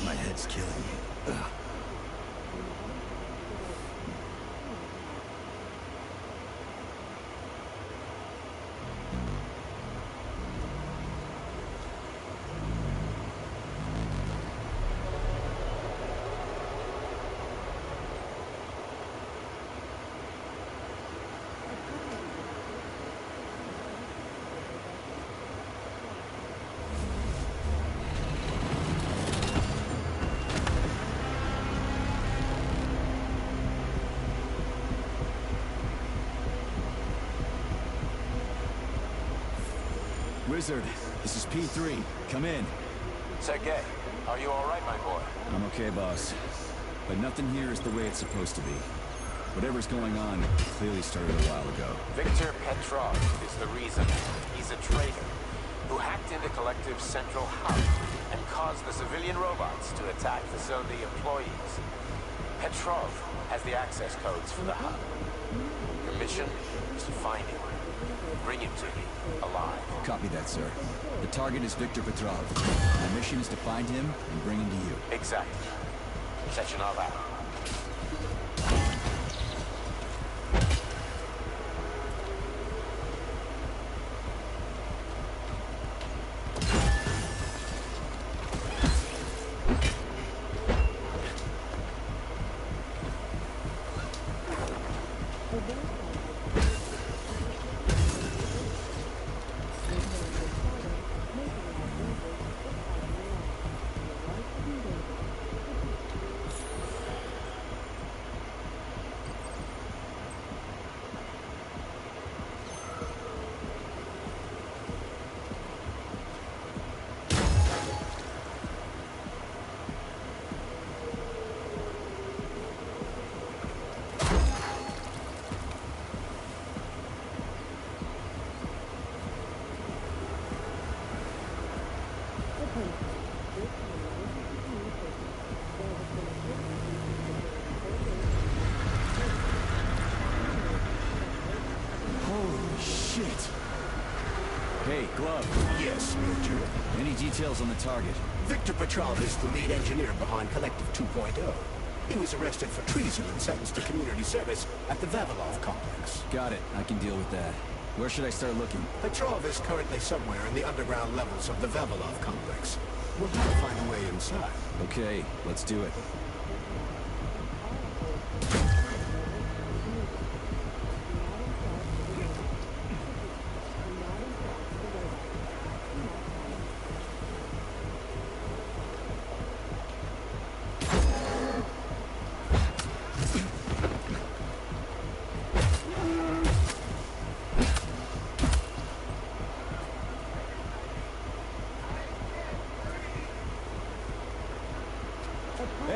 My head's killing me. Ugh. Wizard, this is P3. Come in. Sergei, are you alright, my boy? I'm okay, boss. But nothing here is the way it's supposed to be. Whatever's going on clearly started a while ago. Victor Petrov is the reason. He's a traitor who hacked into Collective's central hub and caused the civilian robots to attack facility employees. Petrov has the access codes for the hub. Your mission is to find him. Bring him to me, alive. Copy that, sir. The target is Victor Petrov. My mission is to find him and bring him to you. Exactly. Sechenov out. Hey, Glove. Yes, Major. Any details on the target? Victor Petrov is the lead engineer behind Collective 2.0. He was arrested for treason and sentenced to community service at the Vavilov complex. Got it. I can deal with that. Where should I start looking? Petrov is currently somewhere in the underground levels of the Vavilov complex. We'll have to find a way inside. Okay, let's do it.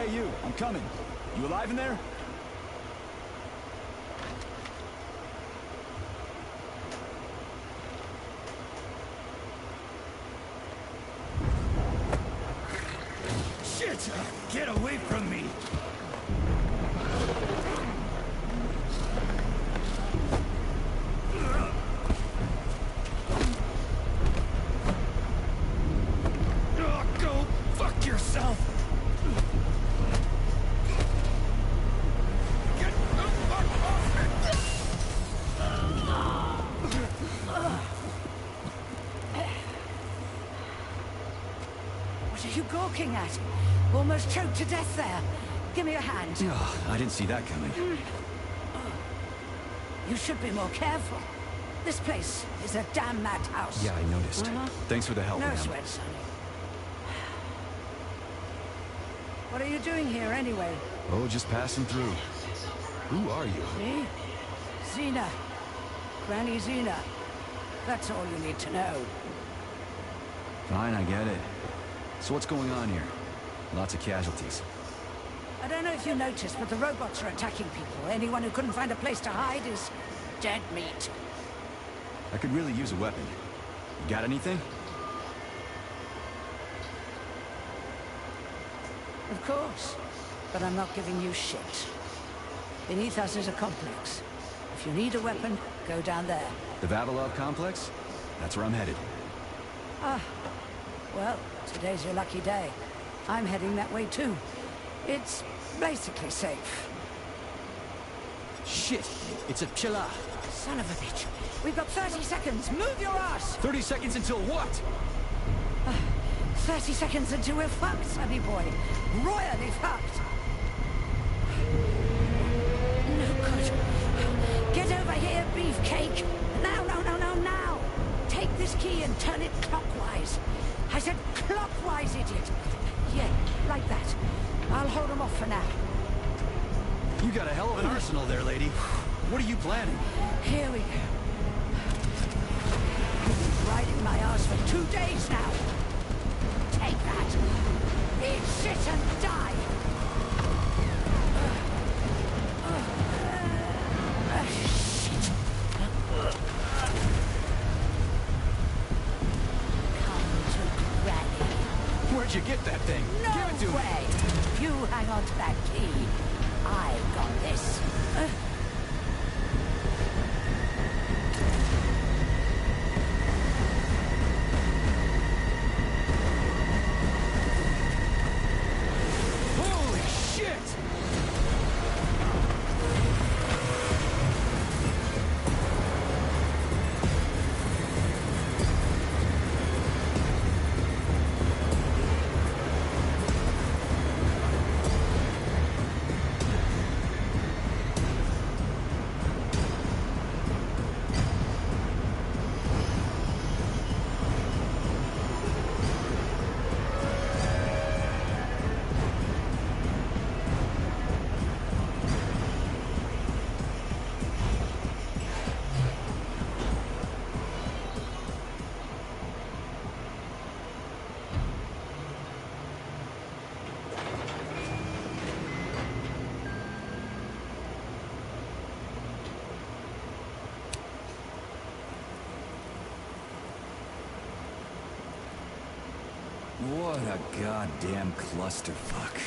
Hey, you. I'm coming. You alive in there? Shit! Get away from me! Go fuck yourself! Get the fuck off me! What are you gawking at? Almost choked to death there. Give me a hand. Oh, I didn't see that coming. You should be more careful. This place is a damn madhouse. Yeah, I noticed. Thanks for the help, No ma'am. sweat, Sonny. What are you doing here, anyway? Oh, just passing through. Who are you? Me? Xena. Granny Xena. That's all you need to know. Fine, I get it. So what's going on here? Lots of casualties. I don't know if you noticed, but the robots are attacking people. Anyone who couldn't find a place to hide is dead meat. I could really use a weapon. You got anything? Of course. But I'm not giving you shit. Beneath us is a complex. If you need a weapon, go down there. The Vavilov complex? That's where I'm headed. Ah. Well, today's your lucky day. I'm heading that way too. It's basically safe. Shit! It's a Pchela! Son of a bitch. We've got 30 seconds. Move your ass! 30 seconds until what? 30 seconds until we're fucked, sonny boy. Royally fucked. No good. Get over here, beefcake. Now, now. Take this key and turn it clockwise. I said clockwise, idiot. Yeah, like that. I'll hold them off for now. You got a hell of an arsenal there, lady. What are you planning? Here we go. You've been riding my ass for 2 days now. Take that. Eat shit and die. Shit. Come to Granny. Where'd you get that thing? No Give it to me. way. You hang on to that key. I got this. Holy shit! What a goddamn clusterfuck.